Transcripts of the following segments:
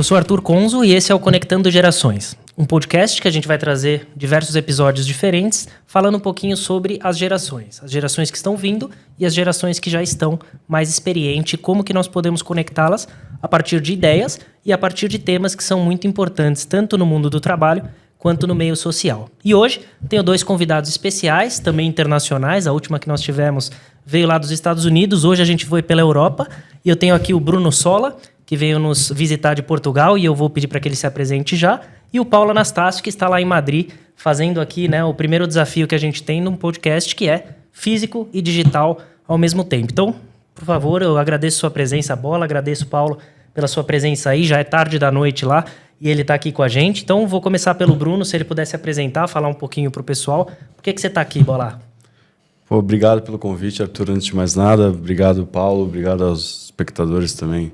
Eu sou Arthur Conzo e esse é o Conectando Gerações, um podcast que a gente vai trazer diversos episódios diferentes, falando um pouquinho sobre as gerações que estão vindo e as gerações que já estão mais experientes, como que nós podemos conectá-las a partir de ideias e a partir de temas que são muito importantes, tanto no mundo do trabalho quanto no meio social. E hoje tenho dois convidados especiais, também internacionais. A última que nós tivemos veio lá dos Estados Unidos, hoje a gente foi pela Europa. E eu tenho aqui o Bruno Sola, que veio nos visitar de Portugal, e eu vou pedir para que ele se apresente já. E o Paulo Anastácio, que está lá em Madrid, fazendo aqui, né, o primeiro desafio que a gente tem num podcast, que é físico e digital ao mesmo tempo. Então, por favor, eu agradeço sua presença, Bola, agradeço, Paulo, pela sua presença aí. Já é tarde da noite lá e ele está aqui com a gente. Então, vou começar pelo Bruno, se ele pudesse apresentar, falar um pouquinho para o pessoal. Por que você está aqui, Bola? Pô, obrigado pelo convite, Arthur, antes de mais nada. Obrigado, Paulo. Obrigado aos espectadores também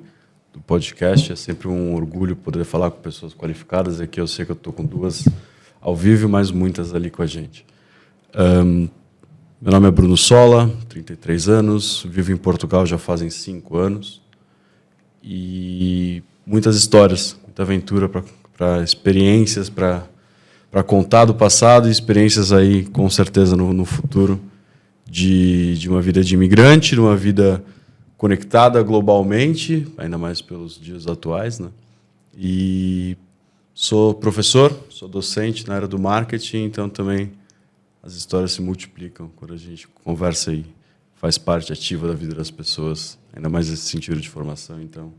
do podcast. É sempre um orgulho poder falar com pessoas qualificadas. Aqui eu sei que eu estou com duas ao vivo, mas muitas ali com a gente. Meu nome é Bruno Sola, 33 anos, vivo em Portugal já fazem 5 anos. E muitas histórias, muita aventura para experiências, para contar do passado e experiências aí, com certeza, no futuro, de uma vida de imigrante, de uma vida conectada globalmente, ainda mais pelos dias atuais, né? E sou professor, sou docente na área do marketing, então também as histórias se multiplicam quando a gente conversa e faz parte ativa da vida das pessoas, ainda mais nesse sentido de formação. Então,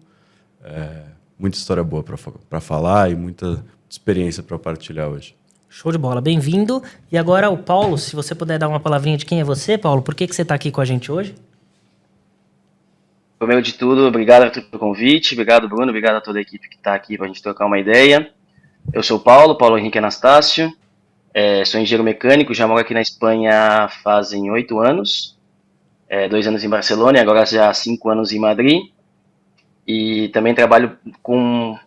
muita história boa para falar e muita experiência para partilhar hoje. Show de bola, bem-vindo. E agora o Paulo, se você puder dar uma palavrinha de quem é você, Paulo, por que você está aqui com a gente hoje? Primeiro de tudo, obrigado Arthur pelo convite, obrigado Bruno, obrigado a toda a equipe que está aqui para a gente trocar uma ideia. Eu sou o Paulo Henrique Anastácio, sou engenheiro mecânico, já moro aqui na Espanha fazem 8 anos, 2 anos em Barcelona e agora já 5 anos em Madrid. E também trabalho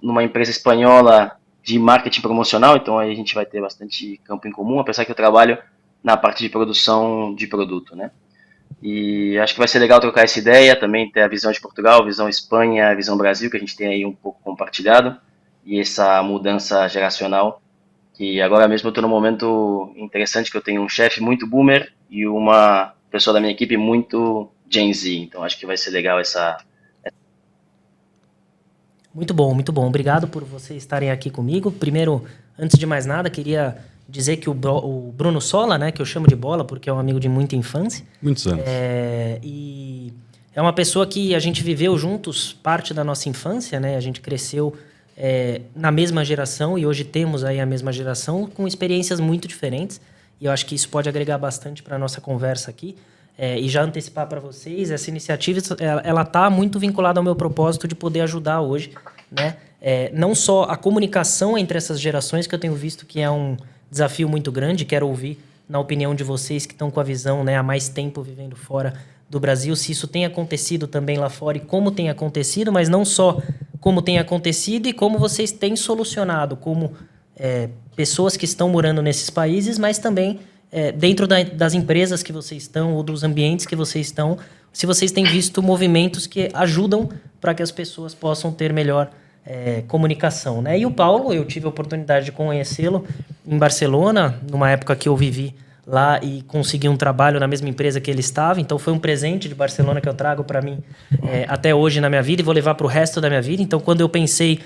numa empresa espanhola de marketing promocional, então aí a gente vai ter bastante campo em comum, apesar que eu trabalho na parte de produção de produto, né? E acho que vai ser legal trocar essa ideia, também ter a visão de Portugal, a visão Espanha, a visão Brasil, que a gente tem aí um pouco compartilhado, e essa mudança geracional, que agora mesmo eu estou num momento interessante, que eu tenho um chefe muito boomer e uma pessoa da minha equipe muito Gen Z, então acho que vai ser legal essa... Muito bom, muito bom. Obrigado por vocês estarem aqui comigo. Primeiro, antes de mais nada, queria dizer que o Bruno Sola, né, que eu chamo de Bola, porque é um amigo de muita infância. Muitos anos. E é uma pessoa que a gente viveu juntos parte da nossa infância, né? A gente cresceu na mesma geração e hoje temos aí a mesma geração com experiências muito diferentes. E eu acho que isso pode agregar bastante para a nossa conversa aqui. E já antecipar para vocês, essa iniciativa ela está muito vinculada ao meu propósito de poder ajudar hoje, né? Não só a comunicação entre essas gerações, que eu tenho visto que é um desafio muito grande, quero ouvir na opinião de vocês que estão com a visão, né, há mais tempo vivendo fora do Brasil, se isso tem acontecido também lá fora e como tem acontecido, mas não só como tem acontecido e como vocês têm solucionado como pessoas que estão morando nesses países, mas também dentro das empresas que vocês estão ou dos ambientes que vocês estão, se vocês têm visto movimentos que ajudam para que as pessoas possam ter melhor comunicação, né? E o Paulo, eu tive a oportunidade de conhecê-lo em Barcelona, numa época que eu vivi lá e consegui um trabalho na mesma empresa que ele estava, então foi um presente de Barcelona que eu trago para mim até hoje na minha vida e vou levar para o resto da minha vida. Então, quando eu pensei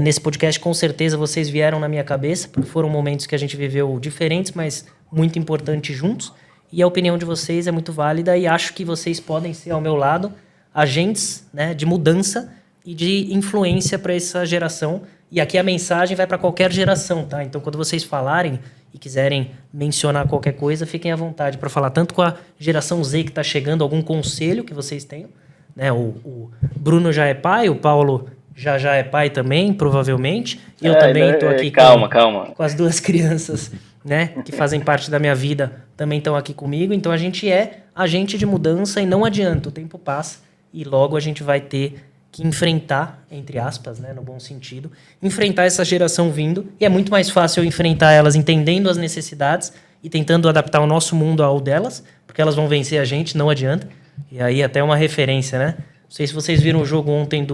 nesse podcast, com certeza vocês vieram na minha cabeça, porque foram momentos que a gente viveu diferentes, mas muito importantes juntos, e a opinião de vocês é muito válida e acho que vocês podem ser, ao meu lado, agentes, né, de mudança e de influência para essa geração. E aqui a mensagem vai para qualquer geração, tá? Então, quando vocês falarem e quiserem mencionar qualquer coisa, fiquem à vontade para falar tanto com a geração Z que está chegando, algum conselho que vocês tenham, né? O Bruno já é pai, o Paulo já é pai também, provavelmente. E eu também estou aqui calma. Com as duas crianças, né, que fazem parte da minha vida, também estão aqui comigo. Então, a gente é agente de mudança e não adianta, o tempo passa e logo a gente vai ter que enfrentar, entre aspas, né, no bom sentido, enfrentar essa geração vindo. E é muito mais fácil eu enfrentar elas entendendo as necessidades e tentando adaptar o nosso mundo ao delas, porque elas vão vencer a gente, não adianta. E aí até uma referência, né? Não sei se vocês viram o jogo ontem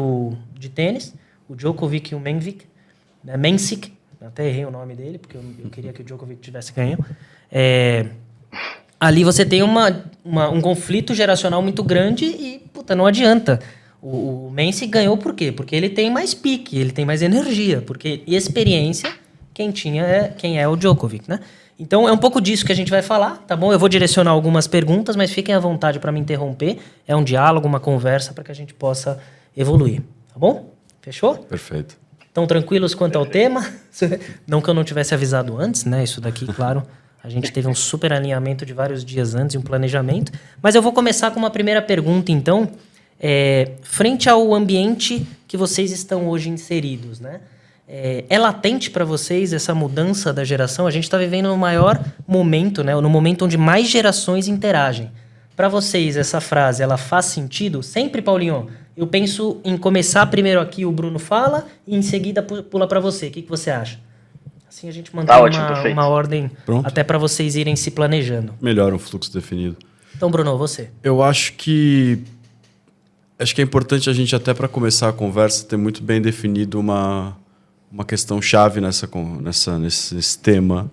de tênis. o Djokovic e o Mensik, né? Mensik, até errei o nome dele, porque eu queria que o Djokovic tivesse ganho. Ali você tem um conflito geracional muito grande e, puta, não adianta. O Mensik ganhou por quê? Porque ele tem mais pique, ele tem mais energia, porque experiência, quem é o Djokovic, né? Então é um pouco disso que a gente vai falar, tá bom? Eu vou direcionar algumas perguntas, mas fiquem à vontade para me interromper. É um diálogo, uma conversa para que a gente possa evoluir, tá bom? Fechou? Perfeito. Estão tranquilos quanto ao tema? Não que eu não tivesse avisado antes, né? Isso daqui, claro, a gente teve um super alinhamento de vários dias antes e um planejamento. Mas eu vou começar com uma primeira pergunta, então. Frente ao ambiente que vocês estão hoje inseridos, né? É latente para vocês essa mudança da geração? A gente está vivendo no maior momento, né? No momento onde mais gerações interagem. Para vocês, essa frase, ela faz sentido? Sempre, Paulinho, eu penso em começar primeiro aqui, o Bruno fala, e em seguida pula para você. O que você acha? Assim a gente mantém uma ordem. Pronto. Até para vocês irem se planejando. Melhor um fluxo definido. Então, Bruno, você. Eu acho que é importante a gente, até para começar a conversa, ter muito bem definido uma questão chave nesse tema,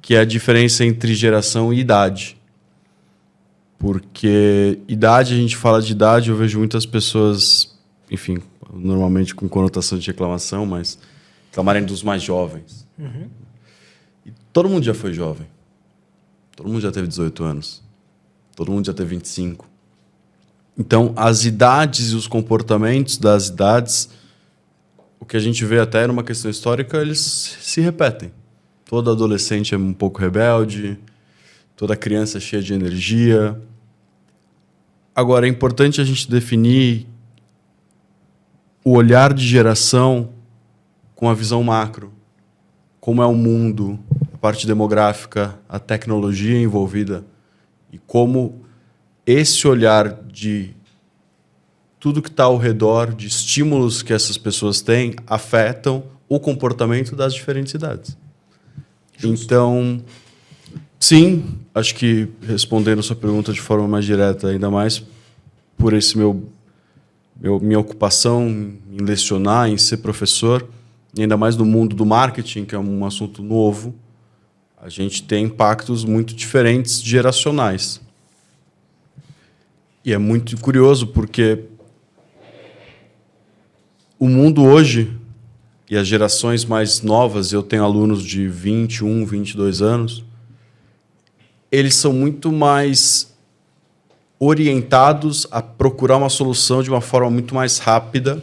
que é a diferença entre geração e idade. Porque idade, a gente fala de idade, eu vejo muitas pessoas, enfim, normalmente com conotação de reclamação, mas reclamarem dos mais jovens. Uhum. E todo mundo já foi jovem. Todo mundo já teve 18 anos. Todo mundo já teve 25. Então, as idades e os comportamentos das idades, o que a gente vê até numa questão histórica, eles se repetem. Todo adolescente é um pouco rebelde, toda criança é cheia de energia. Agora, é importante a gente definir o olhar de geração com a visão macro. Como é o mundo, a parte demográfica, a tecnologia envolvida e como esse olhar de tudo que está ao redor, de estímulos que essas pessoas têm, afetam o comportamento das diferentes idades. Justo. Então, sim, acho que respondendo a sua pergunta de forma mais direta, ainda mais por esse minha ocupação em lecionar, em ser professor, e ainda mais no mundo do marketing, que é um assunto novo, a gente tem impactos muito diferentes geracionais. E é muito curioso porque o mundo hoje, e as gerações mais novas, eu tenho alunos de 21, 22 anos, eles são muito mais orientados a procurar uma solução de uma forma muito mais rápida,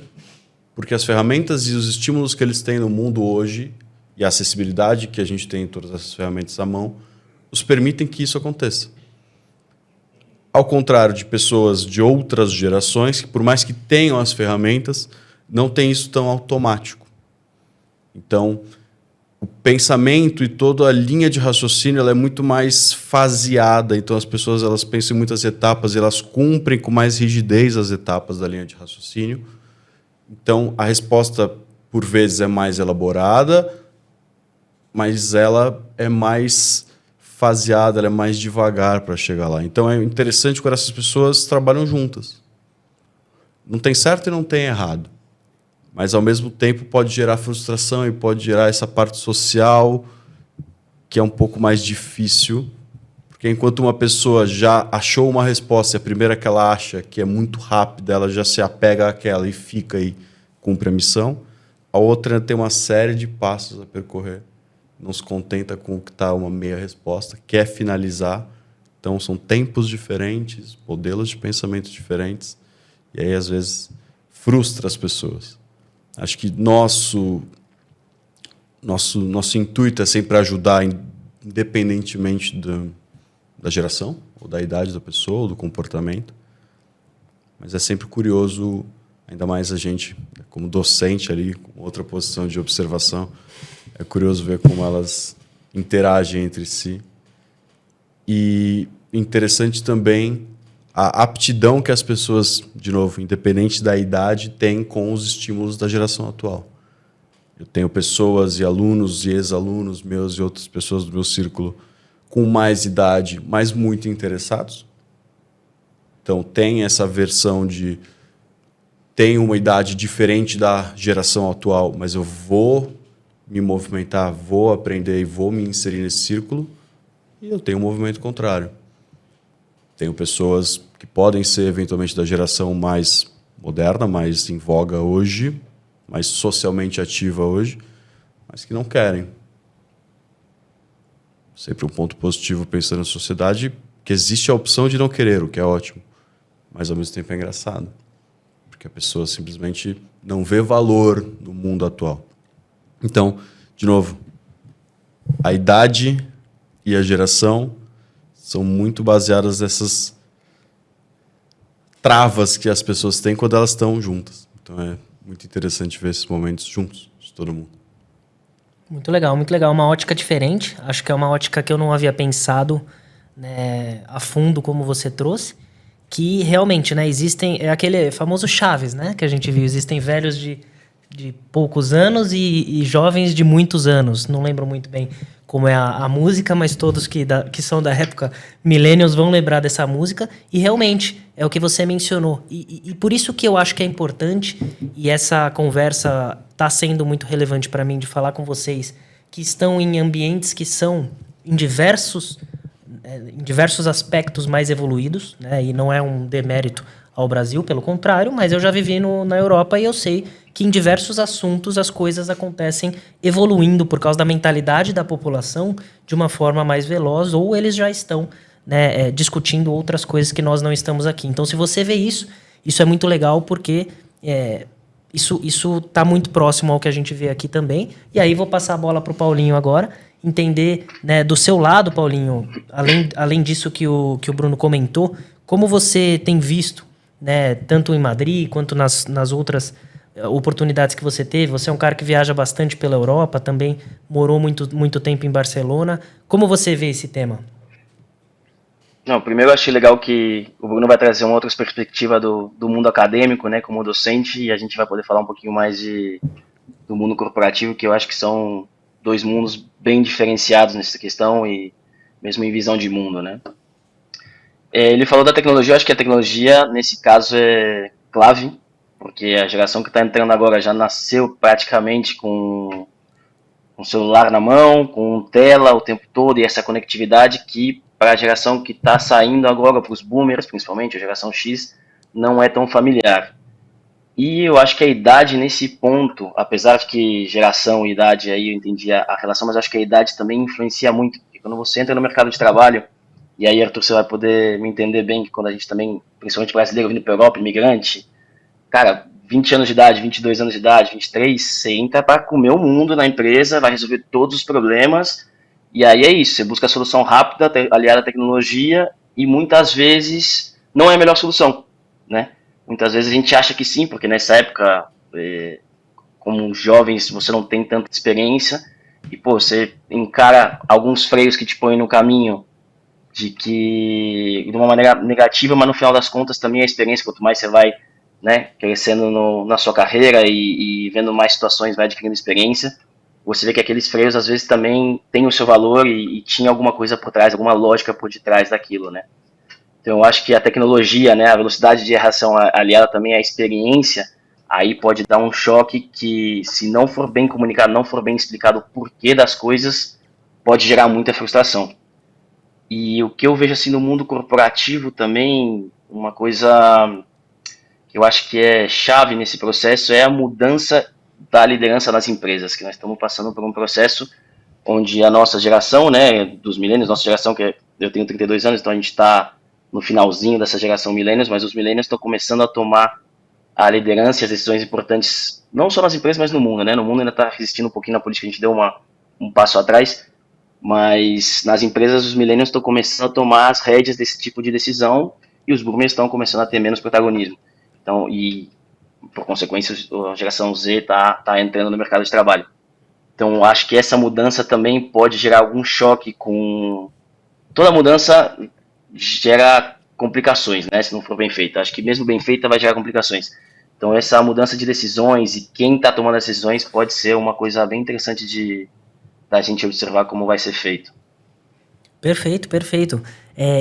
porque as ferramentas e os estímulos que eles têm no mundo hoje, e a acessibilidade que a gente tem em todas essas ferramentas à mão, os permitem que isso aconteça. Ao contrário de pessoas de outras gerações, que por mais que tenham as ferramentas, não tem isso tão automático. Então, o pensamento e toda a linha de raciocínio ela é muito mais faseada. Então, as pessoas elas pensam em muitas etapas e elas cumprem com mais rigidez as etapas da linha de raciocínio. Então, a resposta, por vezes, é mais elaborada, mas ela é mais faseada, ela é mais devagar para chegar lá. Então, é interessante quando essas pessoas trabalham juntas. Não tem certo e não tem errado. Mas, ao mesmo tempo, pode gerar frustração e pode gerar essa parte social que é um pouco mais difícil. Porque enquanto uma pessoa já achou uma resposta e a primeira que ela acha que é muito rápida, ela já se apega àquela e fica e cumpre a missão, a outra tem uma série de passos a percorrer. Não se contenta com o que está uma meia resposta, quer finalizar. Então, são tempos diferentes, modelos de pensamento diferentes. E aí, às vezes, frustra as pessoas. Acho que nosso intuito é sempre ajudar, independentemente da geração, ou da idade da pessoa, ou do comportamento. Mas é sempre curioso, ainda mais a gente, como docente ali, com outra posição de observação, é curioso ver como elas interagem entre si. E interessante também a aptidão que as pessoas, de novo, independente da idade, têm com os estímulos da geração atual. Eu tenho pessoas e alunos e ex-alunos meus e outras pessoas do meu círculo com mais idade, mas muito interessados. Então, tem essa versão de tenho uma idade diferente da geração atual, mas eu vou me movimentar, vou aprender e vou me inserir nesse círculo, e eu tenho um movimento contrário. Tenho pessoas que podem ser eventualmente da geração mais moderna, mais em voga hoje, mais socialmente ativa hoje, mas que não querem. Sempre um ponto positivo pensando na sociedade, que existe a opção de não querer, o que é ótimo, mas ao mesmo tempo é engraçado, porque a pessoa simplesmente não vê valor no mundo atual. Então, de novo, a idade e a geração são muito baseadas nessas travas que as pessoas têm quando elas estão juntas. Então é muito interessante ver esses momentos juntos, de todo mundo. Muito legal, muito legal. Uma ótica diferente. Acho que é uma ótica que eu não havia pensado, né, a fundo como você trouxe. Que realmente, né, existem... É aquele famoso Chaves, né, que a gente viu. Existem velhos de poucos anos e jovens de muitos anos. Não lembro muito bem como é a música, mas todos que são da época millennials vão lembrar dessa música. E realmente, é o que você mencionou. E por isso que eu acho que é importante, e essa conversa está sendo muito relevante para mim, de falar com vocês que estão em ambientes que são em diversos aspectos mais evoluídos, né? E não é um demérito ao Brasil, pelo contrário, mas eu já vivi na Europa e eu sei que em diversos assuntos as coisas acontecem evoluindo por causa da mentalidade da população de uma forma mais veloz, ou eles já estão, né, discutindo outras coisas que nós não estamos aqui. Então, se você vê isso é muito legal, porque isso está muito próximo ao que a gente vê aqui também. E aí vou passar a bola para o Paulinho agora, entender, né, do seu lado, Paulinho, além disso que o Bruno comentou, como você tem visto, né, tanto em Madrid quanto nas outras oportunidades que você teve. Você é um cara que viaja bastante pela Europa, também morou muito tempo em Barcelona. Como você vê esse tema? Não, primeiro eu achei legal que o Bruno vai trazer uma outra perspectiva do mundo acadêmico, né, como docente, e a gente vai poder falar um pouquinho mais do mundo corporativo, que eu acho que são dois mundos bem diferenciados nessa questão e mesmo em visão de mundo, né. Ele falou da tecnologia. Eu acho que a tecnologia, nesse caso, é clave, porque a geração que está entrando agora já nasceu praticamente com celular na mão, com tela o tempo todo, e essa conectividade que, para a geração que está saindo agora, para os boomers, principalmente, a geração X, não é tão familiar. E eu acho que a idade nesse ponto, apesar de que geração e idade, aí eu entendi a relação, mas acho que a idade também influencia muito, porque quando você entra no mercado de trabalho, e aí, Arthur, você vai poder me entender bem, que quando a gente também, principalmente brasileiro vindo para a Europa, imigrante, cara, 20 anos de idade, 22 anos de idade, 23, você entra para comer o mundo na empresa, vai resolver todos os problemas, e aí é isso, você busca a solução rápida, aliada à tecnologia, e muitas vezes não é a melhor solução, né? Muitas vezes a gente acha que sim, porque nessa época, como jovens, você não tem tanta experiência, e pô, você encara alguns freios que te põem no caminho, de uma maneira negativa, mas no final das contas também a experiência, quanto mais você vai, né, crescendo na sua carreira e vendo mais situações, vai adquirindo experiência, você vê que aqueles freios às vezes também têm o seu valor e tinha alguma coisa por trás, alguma lógica por detrás daquilo, né. Então eu acho que a tecnologia, né, a velocidade de reação aliada também à experiência, aí pode dar um choque que, se não for bem comunicado, não for bem explicado o porquê das coisas, pode gerar muita frustração. E o que eu vejo assim no mundo corporativo também, uma coisa que eu acho que é chave nesse processo é a mudança da liderança nas empresas, que nós estamos passando por um processo onde a nossa geração, né, dos millennials, nossa geração, eu tenho 32 anos, então a gente está no finalzinho dessa geração millennials, mas os millennials estão começando a tomar a liderança e as decisões importantes, não só nas empresas, mas no mundo, né? No mundo ainda está resistindo um pouquinho na política, a gente deu um passo atrás, mas nas empresas os millennials estão começando a tomar as rédeas desse tipo de decisão e os boomers estão começando a ter menos protagonismo. Então, e por consequência, a geração Z está entrando no mercado de trabalho. Então, acho que essa mudança também pode gerar algum choque com... Toda mudança gera complicações, né, se não for bem feita. Acho que mesmo bem feita vai gerar complicações. Então, essa mudança de decisões e quem está tomando as decisões pode ser uma coisa bem interessante da gente observar como vai ser feito. Perfeito, perfeito.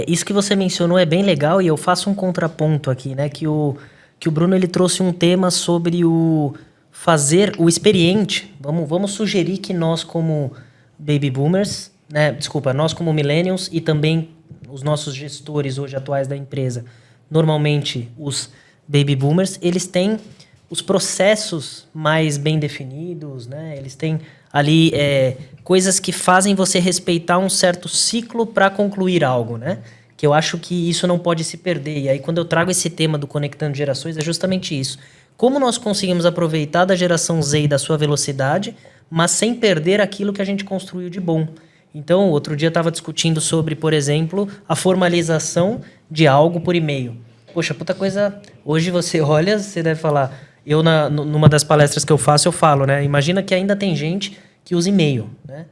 Isso que você mencionou é bem legal, e eu faço um contraponto aqui, né? Que o que o Bruno ele trouxe um tema sobre o fazer o experiente. Vamos sugerir que nós como baby boomers, né, desculpa, nós como millennials e também os nossos gestores hoje atuais da empresa, normalmente os baby boomers, eles têm os processos mais bem definidos, né? Eles têm ali coisas que fazem você respeitar um certo ciclo para concluir algo, né? Que eu acho que isso não pode se perder. E aí, quando eu trago esse tema do Conectando Gerações, é justamente isso. Como nós conseguimos aproveitar da geração Z e da sua velocidade, mas sem perder aquilo que a gente construiu de bom. Então, outro dia eu estava discutindo sobre, por exemplo, a formalização de algo por e-mail. Poxa, puta coisa... Hoje você olha, você deve falar... Eu, numa das palestras que eu faço, eu falo, né? Imagina que ainda tem gente que usa e-mail, né?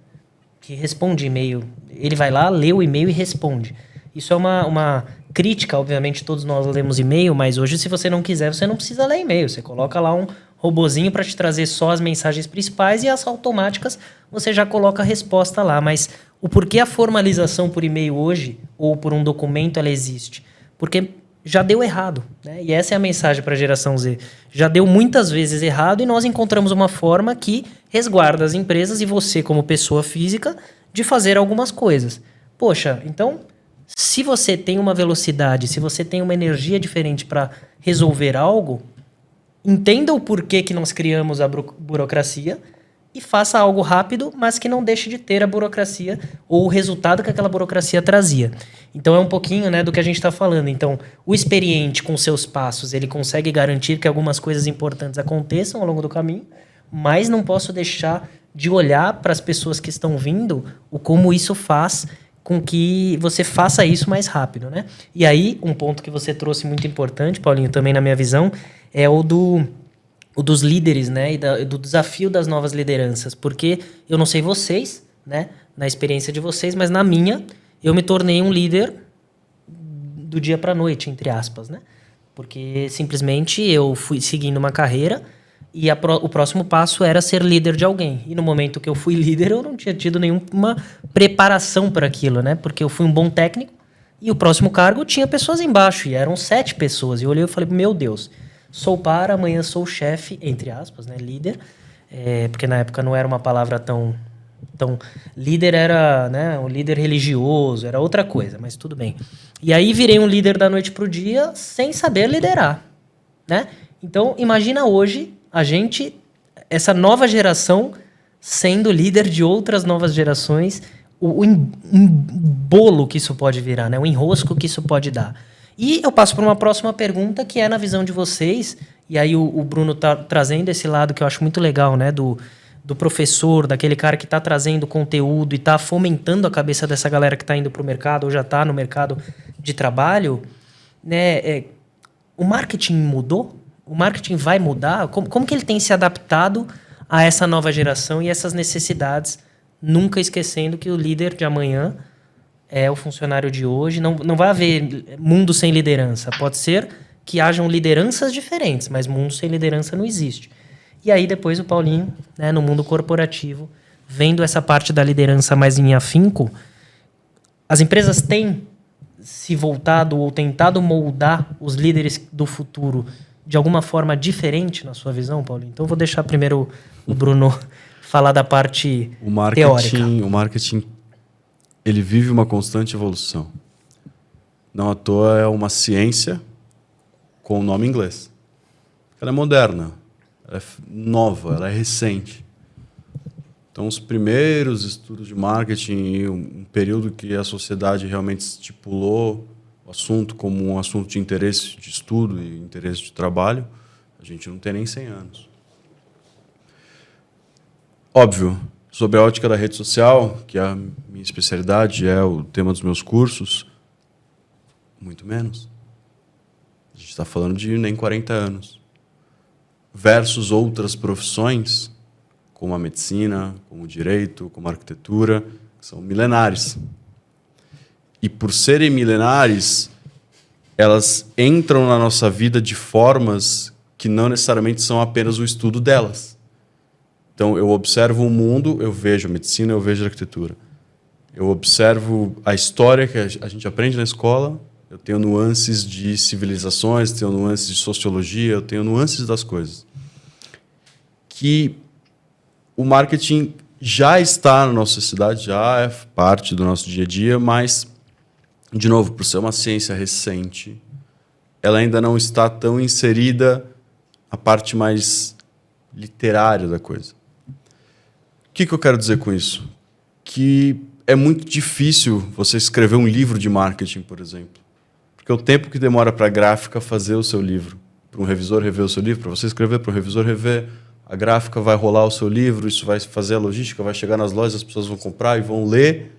Que responde e-mail. Ele vai lá, lê o e-mail e responde. Isso é uma crítica, obviamente, todos nós lemos e-mail, mas hoje, se você não quiser, você não precisa ler e-mail. Você coloca lá um robozinho para te trazer só as mensagens principais e as automáticas você já coloca a resposta lá. Mas o porquê a formalização por e-mail hoje, ou por um documento, ela existe? Porque já deu errado, né? E essa é a mensagem para a geração Z. Já deu muitas vezes errado e nós encontramos uma forma que resguarda as empresas e você, como pessoa física, de fazer algumas coisas. Poxa, então, se você tem uma velocidade, se você tem uma energia diferente para resolver algo, entenda o porquê que nós criamos a burocracia e faça algo rápido, mas que não deixe de ter a burocracia ou o resultado que aquela burocracia trazia. Então é um pouquinho, né, do que a gente está falando. Então, o experiente com seus passos, ele consegue garantir que algumas coisas importantes aconteçam ao longo do caminho, mas não posso deixar de olhar para as pessoas que estão vindo, o como isso faz com que você faça isso mais rápido, né? E aí, um ponto que você trouxe muito importante, Paulinho, também na minha visão, é o dos líderes, né? E do desafio das novas lideranças. Porque eu não sei vocês, né? Na experiência de vocês, mas na minha, eu me tornei um líder do dia para a noite, entre aspas, né? Porque simplesmente eu fui seguindo uma carreira e o próximo passo era ser líder de alguém. E no momento que eu fui líder, eu não tinha tido nenhuma preparação para aquilo, né? Porque eu fui um bom técnico e o próximo cargo tinha pessoas embaixo, e eram 7 pessoas. E eu olhei e falei, meu Deus, sou para, amanhã sou chefe, entre aspas, né? Líder. Porque na época não era uma palavra tão... líder era, né, um líder religioso, era outra coisa, mas tudo bem. E aí virei um líder da noite pro dia sem saber liderar, né? Então, imagina hoje a gente, essa nova geração, sendo líder de outras novas gerações, o bolo que isso pode virar, né? O enrosco que isso pode dar. E eu passo para uma próxima pergunta, que é na visão de vocês, e aí o Bruno tá trazendo esse lado que eu acho muito legal, né? Do professor, daquele cara que está trazendo conteúdo e está fomentando a cabeça dessa galera que está indo para o mercado ou já está no mercado de trabalho, né? O marketing mudou? O marketing vai mudar? Como que ele tem se adaptado a essa nova geração e essas necessidades, nunca esquecendo que o líder de amanhã é o funcionário de hoje. Não vai haver mundo sem liderança. Pode ser que hajam lideranças diferentes, mas mundo sem liderança não existe. E aí depois o Paulinho, né, no mundo corporativo, vendo essa parte da liderança mais em afinco, as empresas têm se voltado ou tentado moldar os líderes do futuro de alguma forma diferente na sua visão, Paulinho? Então eu vou deixar primeiro o Bruno falar da parte teórica. O marketing, ele vive uma constante evolução. Não à toa é uma ciência com o nome inglês. Ela é moderna. Ela é nova, ela é recente. Então, os primeiros estudos de marketing, um período que a sociedade realmente estipulou o assunto como um assunto de interesse de estudo e interesse de trabalho, a gente não tem nem 100 anos. Óbvio, sob a ótica da rede social, que é a minha especialidade, é o tema dos meus cursos, muito menos. A gente está falando de nem 40 anos. Versus outras profissões, como a medicina, como o direito, como a arquitetura, que são milenares. E por serem milenares, elas entram na nossa vida de formas que não necessariamente são apenas o estudo delas. Então, eu observo o mundo, eu vejo a medicina, eu vejo a arquitetura. Eu observo a história que a gente aprende na escola, eu tenho nuances de civilizações, tenho nuances de sociologia, eu tenho nuances das coisas. Que o marketing já está na nossa sociedade, já é parte do nosso dia a dia, mas, de novo, por ser uma ciência recente, ela ainda não está tão inserida na parte mais literária da coisa. O que eu quero dizer com isso? Que é muito difícil você escrever um livro de marketing, por exemplo. Porque o tempo que demora para a gráfica fazer o seu livro, para um revisor rever o seu livro, para você escrever, para o revisor rever, a gráfica vai rolar o seu livro, isso vai fazer a logística, vai chegar nas lojas, as pessoas vão comprar e vão ler.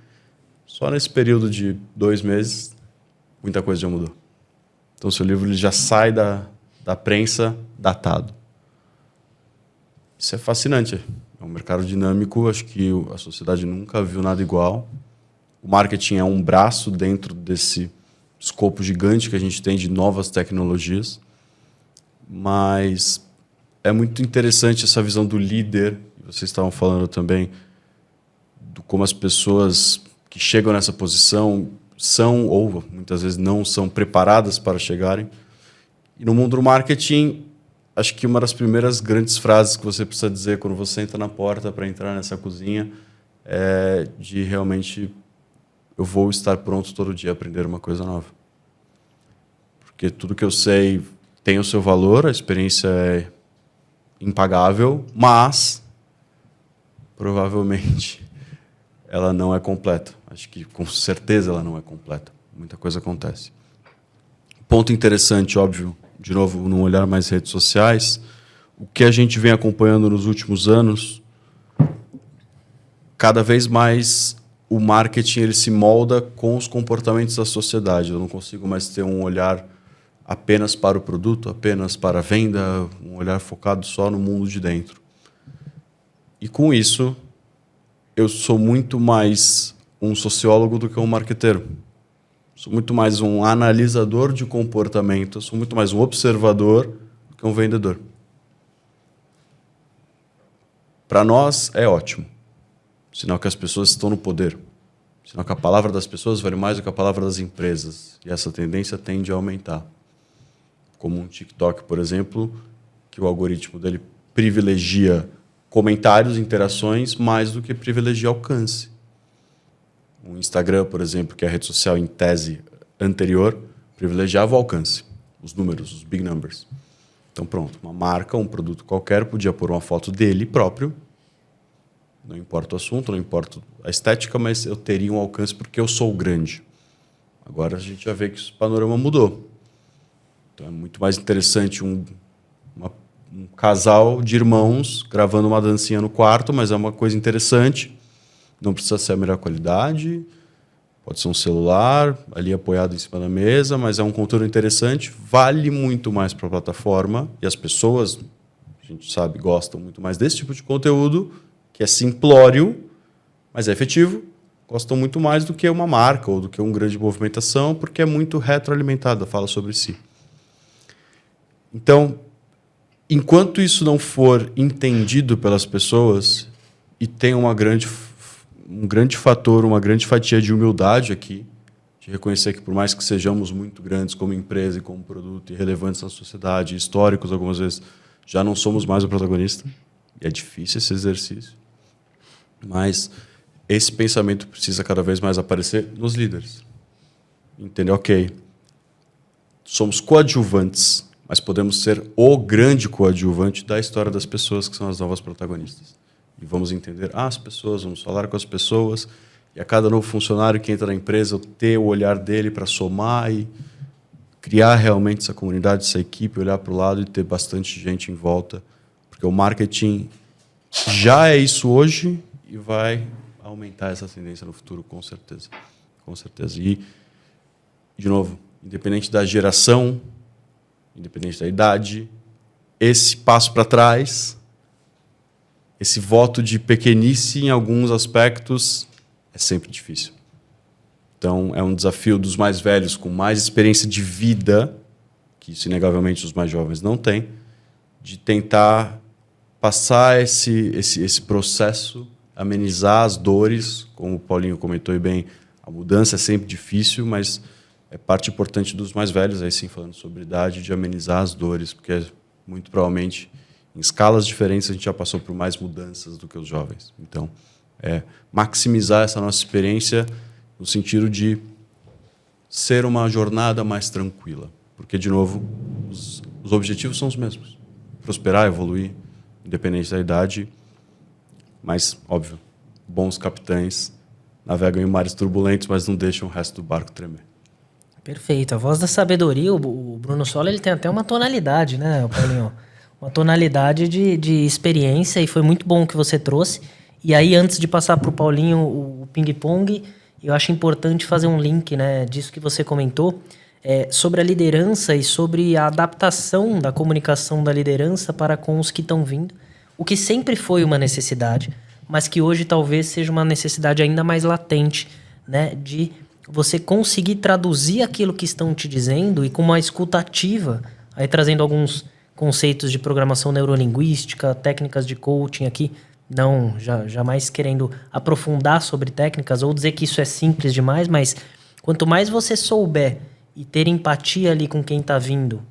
Só nesse período de 2 meses, muita coisa já mudou. Então, o seu livro ele já sai da prensa datado. Isso é fascinante. É um mercado dinâmico, acho que a sociedade nunca viu nada igual. O marketing é um braço dentro desse escopo gigante que a gente tem de novas tecnologias. Mas é muito interessante essa visão do líder. Vocês estavam falando também de como as pessoas que chegam nessa posição são, ou muitas vezes não são, preparadas para chegarem. E no mundo do marketing, acho que uma das primeiras grandes frases que você precisa dizer quando você entra na porta para entrar nessa cozinha é de realmente eu vou estar pronto todo dia a aprender uma coisa nova. Porque tudo que eu sei tem o seu valor, a experiência é impagável, mas provavelmente ela não é completa. Acho que com certeza ela não é completa. Muita coisa acontece. Ponto interessante, óbvio, de novo, num olhar mais redes sociais, o que a gente vem acompanhando nos últimos anos, cada vez mais o marketing ele se molda com os comportamentos da sociedade. Eu não consigo mais ter um olhar apenas para o produto, apenas para a venda, um olhar focado só no mundo de dentro. E com isso, eu sou muito mais um sociólogo do que um marqueteiro. Sou muito mais um analisador de comportamento, sou muito mais um observador do que um vendedor. Para nós é ótimo, sinal que as pessoas estão no poder, sinal que a palavra das pessoas vale mais do que a palavra das empresas, e essa tendência tende a aumentar. Como um TikTok, por exemplo, que o algoritmo dele privilegia comentários, interações, mais do que privilegia alcance. O Instagram, por exemplo, que é a rede social em tese anterior, privilegiava o alcance, os números, os big numbers. Então, pronto, uma marca, um produto qualquer, podia pôr uma foto dele próprio, não importa o assunto, não importa a estética, mas eu teria um alcance porque eu sou grande. Agora a gente já vê que o panorama mudou. Então é muito mais interessante um casal de irmãos gravando uma dancinha no quarto, mas é uma coisa interessante. Não precisa ser a melhor qualidade, pode ser um celular ali apoiado em cima da mesa, mas é um conteúdo interessante, vale muito mais para a plataforma e as pessoas, a gente sabe, gostam muito mais desse tipo de conteúdo, que é simplório, mas é efetivo, gostam muito mais do que uma marca ou do que uma grande movimentação, porque é muito retroalimentada, fala sobre si. Então, enquanto isso não for entendido pelas pessoas e tem um grande fator, uma grande fatia de humildade aqui, de reconhecer que por mais que sejamos muito grandes como empresa e como produto e relevantes na sociedade, históricos algumas vezes, já não somos mais o protagonista. E é difícil esse exercício. Mas esse pensamento precisa cada vez mais aparecer nos líderes. Entender, ok, somos coadjuvantes, mas podemos ser o grande coadjuvante da história das pessoas que são as novas protagonistas. E vamos entender as pessoas, vamos falar com as pessoas, e a cada novo funcionário que entra na empresa, eu ter o olhar dele para somar e criar realmente essa comunidade, essa equipe, olhar para o lado e ter bastante gente em volta. Porque o marketing já é isso hoje e vai aumentar essa tendência no futuro, com certeza. Com certeza. E, de novo, independente da geração, independente da idade, esse passo para trás, esse voto de pequenice em alguns aspectos é sempre difícil. Então, é um desafio dos mais velhos com mais experiência de vida, que isso, inegavelmente, os mais jovens não têm, de tentar passar esse processo, amenizar as dores, como o Paulinho comentou bem, a mudança é sempre difícil, mas é parte importante dos mais velhos, aí sim falando sobre idade, de amenizar as dores, porque muito provavelmente em escalas diferentes a gente já passou por mais mudanças do que os jovens. Então, maximizar essa nossa experiência no sentido de ser uma jornada mais tranquila. Porque, de novo, os objetivos são os mesmos. Prosperar, evoluir, independente da idade. Mas, óbvio, bons capitães navegam em mares turbulentos, mas não deixam o resto do barco tremer. Perfeito. A voz da sabedoria, o Bruno Sola, ele tem até uma tonalidade, né, Paulinho? Uma tonalidade de experiência, e foi muito bom o que você trouxe. E aí, antes de passar para o Paulinho o ping-pong, eu acho importante fazer um link, né, disso que você comentou, sobre a liderança e sobre a adaptação da comunicação da liderança para com os que estão vindo, o que sempre foi uma necessidade, mas que hoje talvez seja uma necessidade ainda mais latente, né, de você conseguir traduzir aquilo que estão te dizendo e com uma escuta ativa, aí trazendo alguns conceitos de programação neurolinguística, técnicas de coaching aqui, não jamais querendo aprofundar sobre técnicas ou dizer que isso é simples demais, mas quanto mais você souber e ter empatia ali com quem está vindo,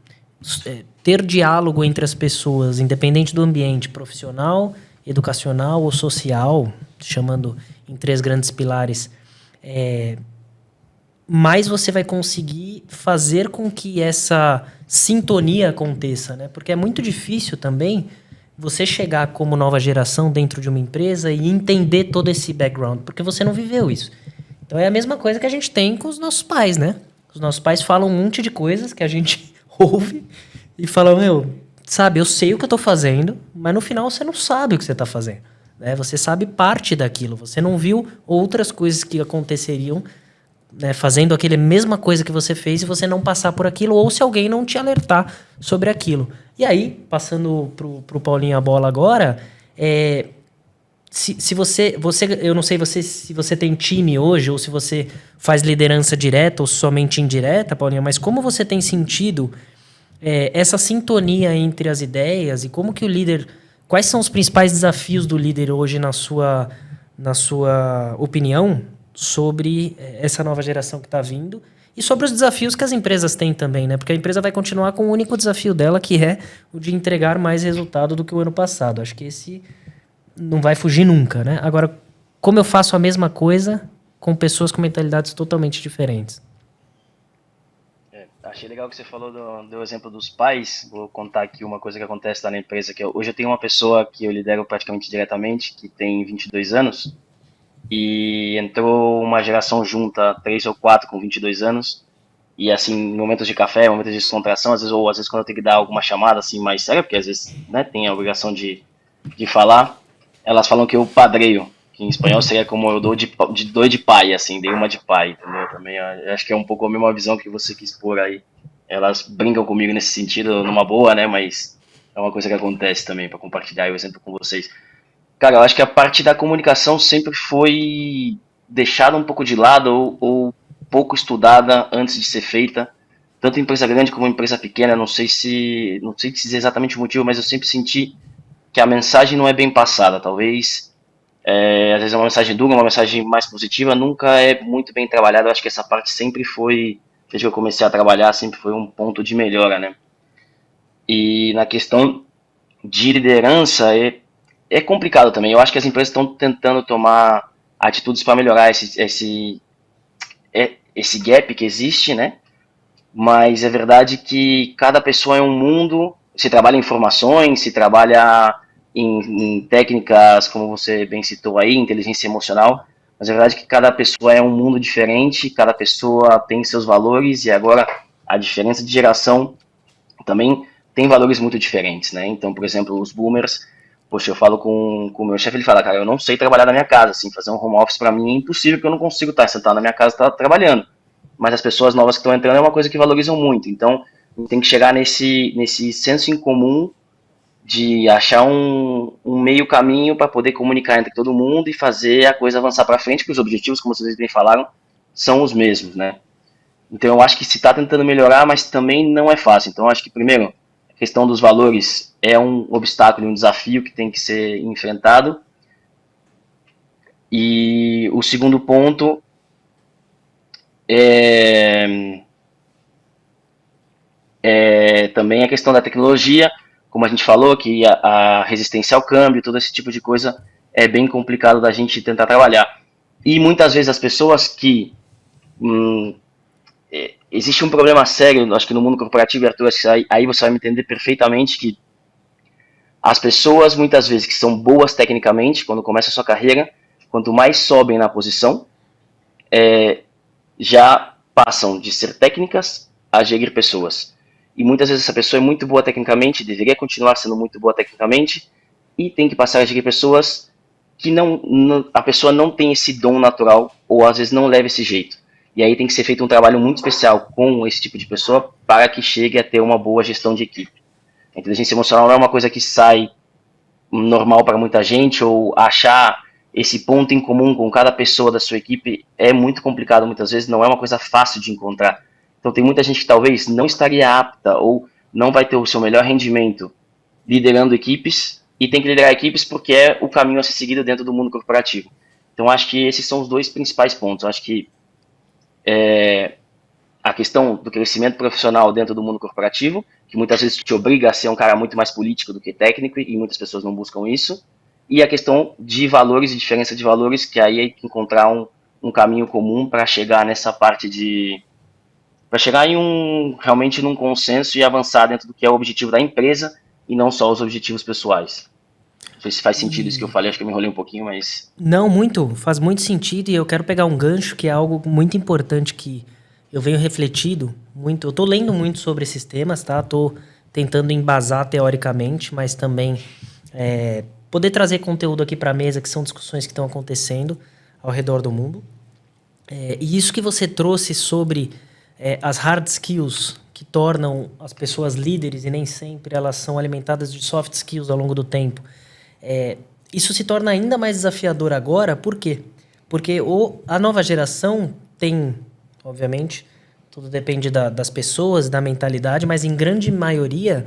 ter diálogo entre as pessoas, independente do ambiente profissional, educacional ou social, chamando em 3 grandes pilares, mais você vai conseguir fazer com que essa sintonia aconteça, né? Porque é muito difícil também você chegar como nova geração dentro de uma empresa e entender todo esse background, porque você não viveu isso. Então é a mesma coisa que a gente tem com os nossos pais, né? Os nossos pais falam um monte de coisas que a gente ouve e falam, sabe, eu sei o que eu tô fazendo, mas no final você não sabe o que você tá fazendo, né? Você sabe parte daquilo, você não viu outras coisas que aconteceriam, né, fazendo aquela mesma coisa que você fez e você não passar por aquilo, ou se alguém não te alertar sobre aquilo. E aí, passando pro Paulinho a bola agora, se você, eu não sei se você tem time hoje, ou se você faz liderança direta ou somente indireta, Paulinho, mas como você tem sentido essa sintonia entre as ideias e como que o líder... Quais são os principais desafios do líder hoje na sua opinião sobre essa nova geração que está vindo e sobre os desafios que as empresas têm também, né? Porque a empresa vai continuar com o único desafio dela, que é o de entregar mais resultado do que o ano passado. Acho que esse não vai fugir nunca, né? Agora, como eu faço a mesma coisa com pessoas com mentalidades totalmente diferentes? Achei legal que você falou do exemplo dos pais. Vou contar aqui uma coisa que acontece lá na empresa. Hoje eu tenho uma pessoa que eu lidero praticamente diretamente, que tem 22 anos, e entrou uma geração junta, 3 ou 4 com 22 anos, e assim, em momentos de café, momentos de descontração, às vezes quando eu tenho que dar alguma chamada assim mais séria, porque às vezes, né, tem a obrigação de falar, elas falam que eu padreio, que em espanhol seria como eu dou de pai, assim, dei uma de pai, entendeu? Também acho que é um pouco a mesma visão que você quis pôr aí. Elas brincam comigo nesse sentido, numa boa, né, mas é uma coisa que acontece também, para compartilhar o exemplo com vocês. Cara, eu acho que a parte da comunicação sempre foi deixada um pouco de lado ou pouco estudada antes de ser feita, tanto em empresa grande como em empresa pequena. Não sei dizer exatamente o motivo, mas eu sempre senti que a mensagem não é bem passada. Talvez, às vezes é uma mensagem dura, uma mensagem mais positiva, nunca é muito bem trabalhada. Eu acho que essa parte sempre foi, desde que eu comecei a trabalhar, sempre foi um ponto de melhora, né? E na questão de liderança, é complicado também. Eu acho que as empresas estão tentando tomar atitudes para melhorar esse gap que existe, né? Mas é verdade que cada pessoa é um mundo. Se trabalha em informações, se trabalha em técnicas, como você bem citou aí, inteligência emocional. Mas é verdade que cada pessoa é um mundo diferente, cada pessoa tem seus valores, e agora a diferença de geração também tem valores muito diferentes, né? Então, por exemplo, os boomers, poxa, eu falo com o meu chefe, ele fala, cara, eu não sei trabalhar na minha casa, assim, fazer um home office para mim é impossível, porque eu não consigo estar sentado na minha casa trabalhando. Mas as pessoas novas que estão entrando é uma coisa que valorizam muito. Então, a gente tem que chegar nesse senso em comum de achar um meio caminho para poder comunicar entre todo mundo e fazer a coisa avançar para frente, porque os objetivos, como vocês bem falaram, são os mesmos, né? Então, eu acho que se está tentando melhorar, mas também não é fácil. Então, eu acho que, primeiro, a questão dos valores é um obstáculo, um desafio que tem que ser enfrentado. E o segundo ponto é também a questão da tecnologia, como a gente falou, que a resistência ao câmbio, todo esse tipo de coisa é bem complicado da gente tentar trabalhar. E muitas vezes as pessoas que... existe um problema sério, acho que no mundo corporativo, Arthur, aí você vai me entender perfeitamente, que as pessoas, muitas vezes, que são boas tecnicamente, quando começa a sua carreira, quanto mais sobem na posição, já passam de ser técnicas a gerir pessoas. E muitas vezes essa pessoa é muito boa tecnicamente, deveria continuar sendo muito boa tecnicamente, e tem que passar a gerir pessoas que a pessoa não tem esse dom natural, ou às vezes não leva esse jeito. E aí tem que ser feito um trabalho muito especial com esse tipo de pessoa para que chegue a ter uma boa gestão de equipe. A inteligência emocional não é uma coisa que sai normal para muita gente, ou achar esse ponto em comum com cada pessoa da sua equipe é muito complicado muitas vezes, não é uma coisa fácil de encontrar. Então tem muita gente que talvez não estaria apta ou não vai ter o seu melhor rendimento liderando equipes, e tem que liderar equipes porque é o caminho a ser seguido dentro do mundo corporativo. Então acho que esses são os dois principais pontos. Acho que a questão do crescimento profissional dentro do mundo corporativo, que muitas vezes te obriga a ser um cara muito mais político do que técnico, e muitas pessoas não buscam isso. E a questão de valores e diferença de valores, que aí é que encontrar um caminho comum para chegar nessa parte para chegar realmente num consenso e avançar dentro do que é o objetivo da empresa e não só os objetivos pessoais. Não sei se faz sentido isso que eu falei, acho que eu me enrolei um pouquinho, mas... Não, faz muito sentido, e eu quero pegar um gancho que é algo muito importante que eu venho refletido muito. Eu tô lendo muito sobre esses temas, tá? Tô tentando embasar teoricamente, mas também poder trazer conteúdo aqui para a mesa, que são discussões que estão acontecendo ao redor do mundo. E isso que você trouxe sobre as hard skills que tornam as pessoas líderes, e nem sempre elas são alimentadas de soft skills ao longo do tempo. Isso se torna ainda mais desafiador agora, por quê? Porque a nova geração tem, obviamente, tudo depende das pessoas, da mentalidade, mas em grande maioria,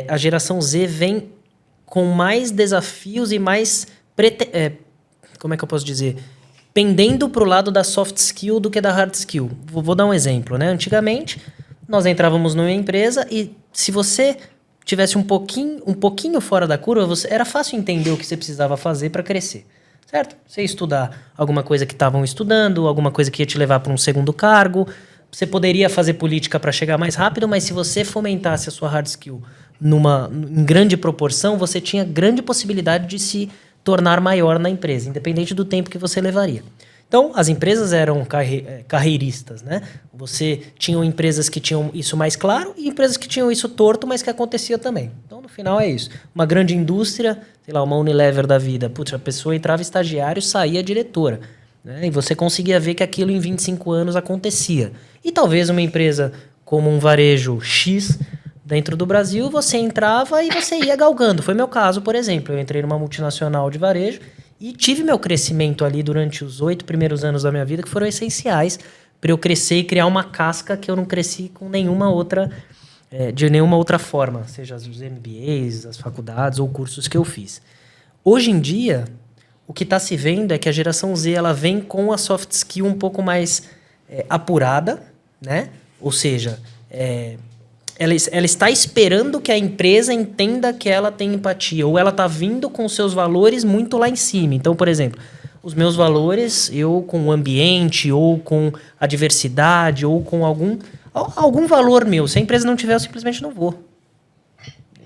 a geração Z vem com mais desafios e mais, como é que eu posso dizer? Pendendo para o lado da soft skill do que da hard skill. Vou dar um exemplo, né? Antigamente, nós entrávamos numa empresa e se você tivesse um pouquinho fora da curva, era fácil entender o que você precisava fazer para crescer, certo? Você ia estudar alguma coisa que estavam estudando, alguma coisa que ia te levar para um segundo cargo. Você poderia fazer política para chegar mais rápido, mas se você fomentasse a sua hard skill em grande proporção, você tinha grande possibilidade de se tornar maior na empresa, independente do tempo que você levaria. Então, as empresas eram carreiristas, né? Você tinha empresas que tinham isso mais claro e empresas que tinham isso torto, mas que acontecia também. Então, no final é isso. Uma grande indústria, sei lá, uma Unilever da vida, putz, a pessoa entrava estagiário, saía diretora, né? E você conseguia ver que aquilo em 25 anos acontecia. E talvez uma empresa como um varejo X dentro do Brasil, você entrava e você ia galgando. Foi meu caso, por exemplo. Eu entrei numa multinacional de varejo e tive meu crescimento ali durante os 8 primeiros anos da minha vida, que foram essenciais para eu crescer e criar uma casca que eu não cresci com de nenhuma outra forma, seja os MBAs, as faculdades ou cursos que eu fiz. Hoje em dia, o que está se vendo é que a geração Z ela vem com a soft skill um pouco mais apurada, né? Ou seja, ela está esperando que a empresa entenda que ela tem empatia, ou ela está vindo com seus valores muito lá em cima. Então, por exemplo, os meus valores, eu com o ambiente, ou com a diversidade, ou com algum valor meu. Se a empresa não tiver, eu simplesmente não vou.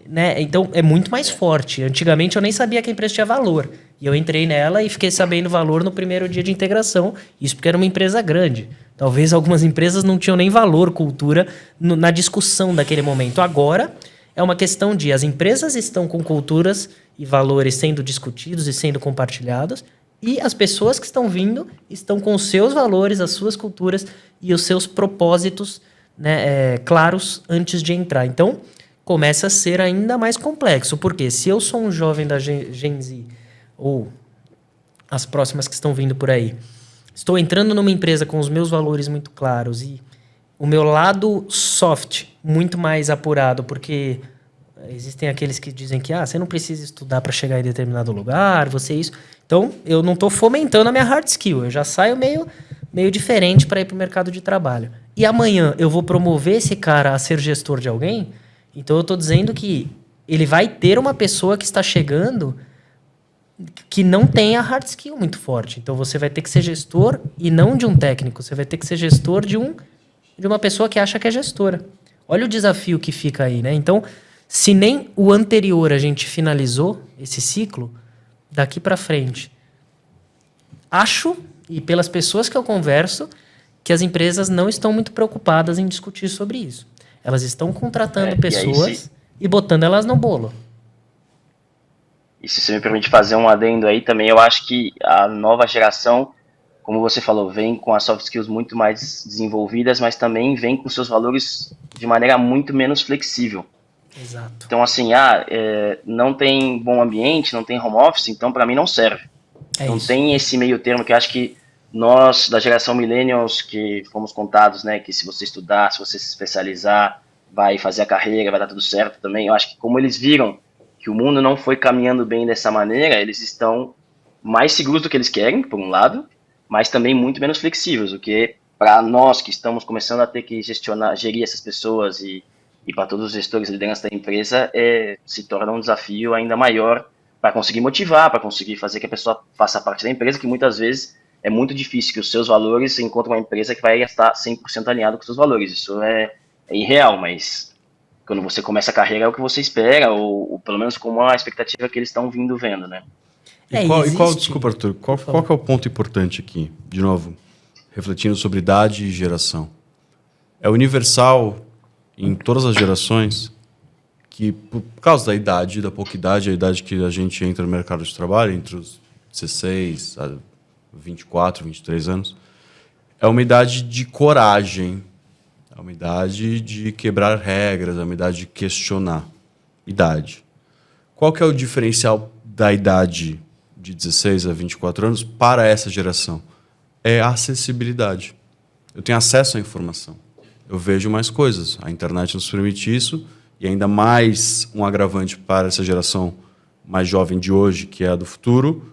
Né? Então, é muito mais forte. Antigamente, eu nem sabia que a empresa tinha valor. E eu entrei nela e fiquei sabendo o valor no primeiro dia de integração. Isso porque era uma empresa grande. Talvez algumas empresas não tinham nem valor, cultura, na discussão daquele momento. Agora, é uma questão de as empresas estão com culturas e valores sendo discutidos e sendo compartilhados, e as pessoas que estão vindo estão com os seus valores, as suas culturas e os seus propósitos, né, claros antes de entrar. Então, começa a ser ainda mais complexo, porque se eu sou um jovem da Gen Z, ou as próximas que estão vindo por aí, estou entrando numa empresa com os meus valores muito claros e o meu lado soft muito mais apurado, porque existem aqueles que dizem que você não precisa estudar para chegar em determinado lugar, você isso. Então, eu não estou fomentando a minha hard skill, eu já saio meio diferente para ir para o mercado de trabalho. E amanhã eu vou promover esse cara a ser gestor de alguém, Então eu estou dizendo que ele vai ter uma pessoa que está chegando que não tem a hard skill muito forte. Então você vai ter que ser gestor e não de um técnico. Você vai ter que ser gestor de uma pessoa que acha que é gestora. Olha o desafio que fica aí, né? Então, se nem o anterior a gente finalizou esse ciclo, daqui para frente, acho, e pelas pessoas que eu converso, que as empresas não estão muito preocupadas em discutir sobre isso. Elas estão contratando pessoas e botando elas no bolo. E se você me permite fazer um adendo aí também, eu acho que a nova geração, como você falou, vem com as soft skills muito mais desenvolvidas, mas também vem com seus valores de maneira muito menos flexível. Exato. Então, assim, não tem bom ambiente, não tem home office, então para mim não serve. Não tem esse meio termo que eu acho que nós, da geração millennials, que fomos contados, né, que se você estudar, se você se especializar, vai fazer a carreira, vai dar tudo certo também. Eu acho que como eles viram que o mundo não foi caminhando bem dessa maneira, eles estão mais seguros do que eles querem, por um lado, mas também muito menos flexíveis, o que para nós que estamos começando a ter que gerir essas pessoas e para todos os gestores e lideranças da empresa, se torna um desafio ainda maior para conseguir motivar, para conseguir fazer que a pessoa faça parte da empresa, que muitas vezes é muito difícil que os seus valores encontrem uma empresa que vai estar 100% alinhado com os seus valores. Isso é irreal, mas quando você começa a carreira é o que você espera, ou pelo menos como a expectativa que eles estão vendo, né? Desculpa, Arthur, qual que é o ponto importante aqui? De novo, refletindo sobre idade e geração. É universal em todas as gerações que, por causa da idade, da pouca idade, a idade que a gente entra no mercado de trabalho, entre os 16 a 24, 23 anos, é uma idade de coragem, é uma idade de quebrar regras, é uma idade de questionar. Idade. Qual que é o diferencial da idade de 16 a 24 anos para essa geração? É a acessibilidade. Eu tenho acesso à informação. Eu vejo mais coisas. A internet nos permite isso, e ainda mais um agravante para essa geração mais jovem de hoje, que é a do futuro,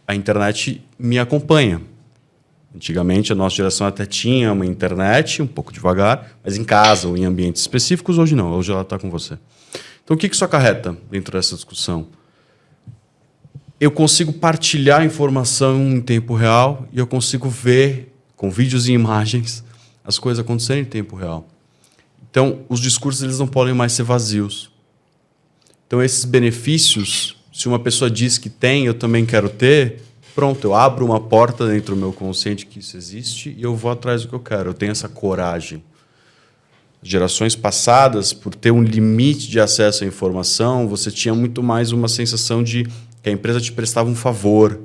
a internet me acompanha. Antigamente, a nossa geração até tinha uma internet, um pouco devagar, mas em casa ou em ambientes específicos, hoje não. Hoje ela está com você. Então, o que isso acarreta dentro dessa discussão? Eu consigo partilhar informação em tempo real e eu consigo ver, com vídeos e imagens, as coisas acontecerem em tempo real. Então, os discursos eles não podem mais ser vazios. Então, esses benefícios, se uma pessoa diz que tem, eu também quero ter, pronto, eu abro uma porta dentro do meu consciente que isso existe e eu vou atrás do que eu quero. Eu tenho essa coragem. Gerações passadas, por ter um limite de acesso à informação, você tinha muito mais uma sensação de que a empresa te prestava um favor,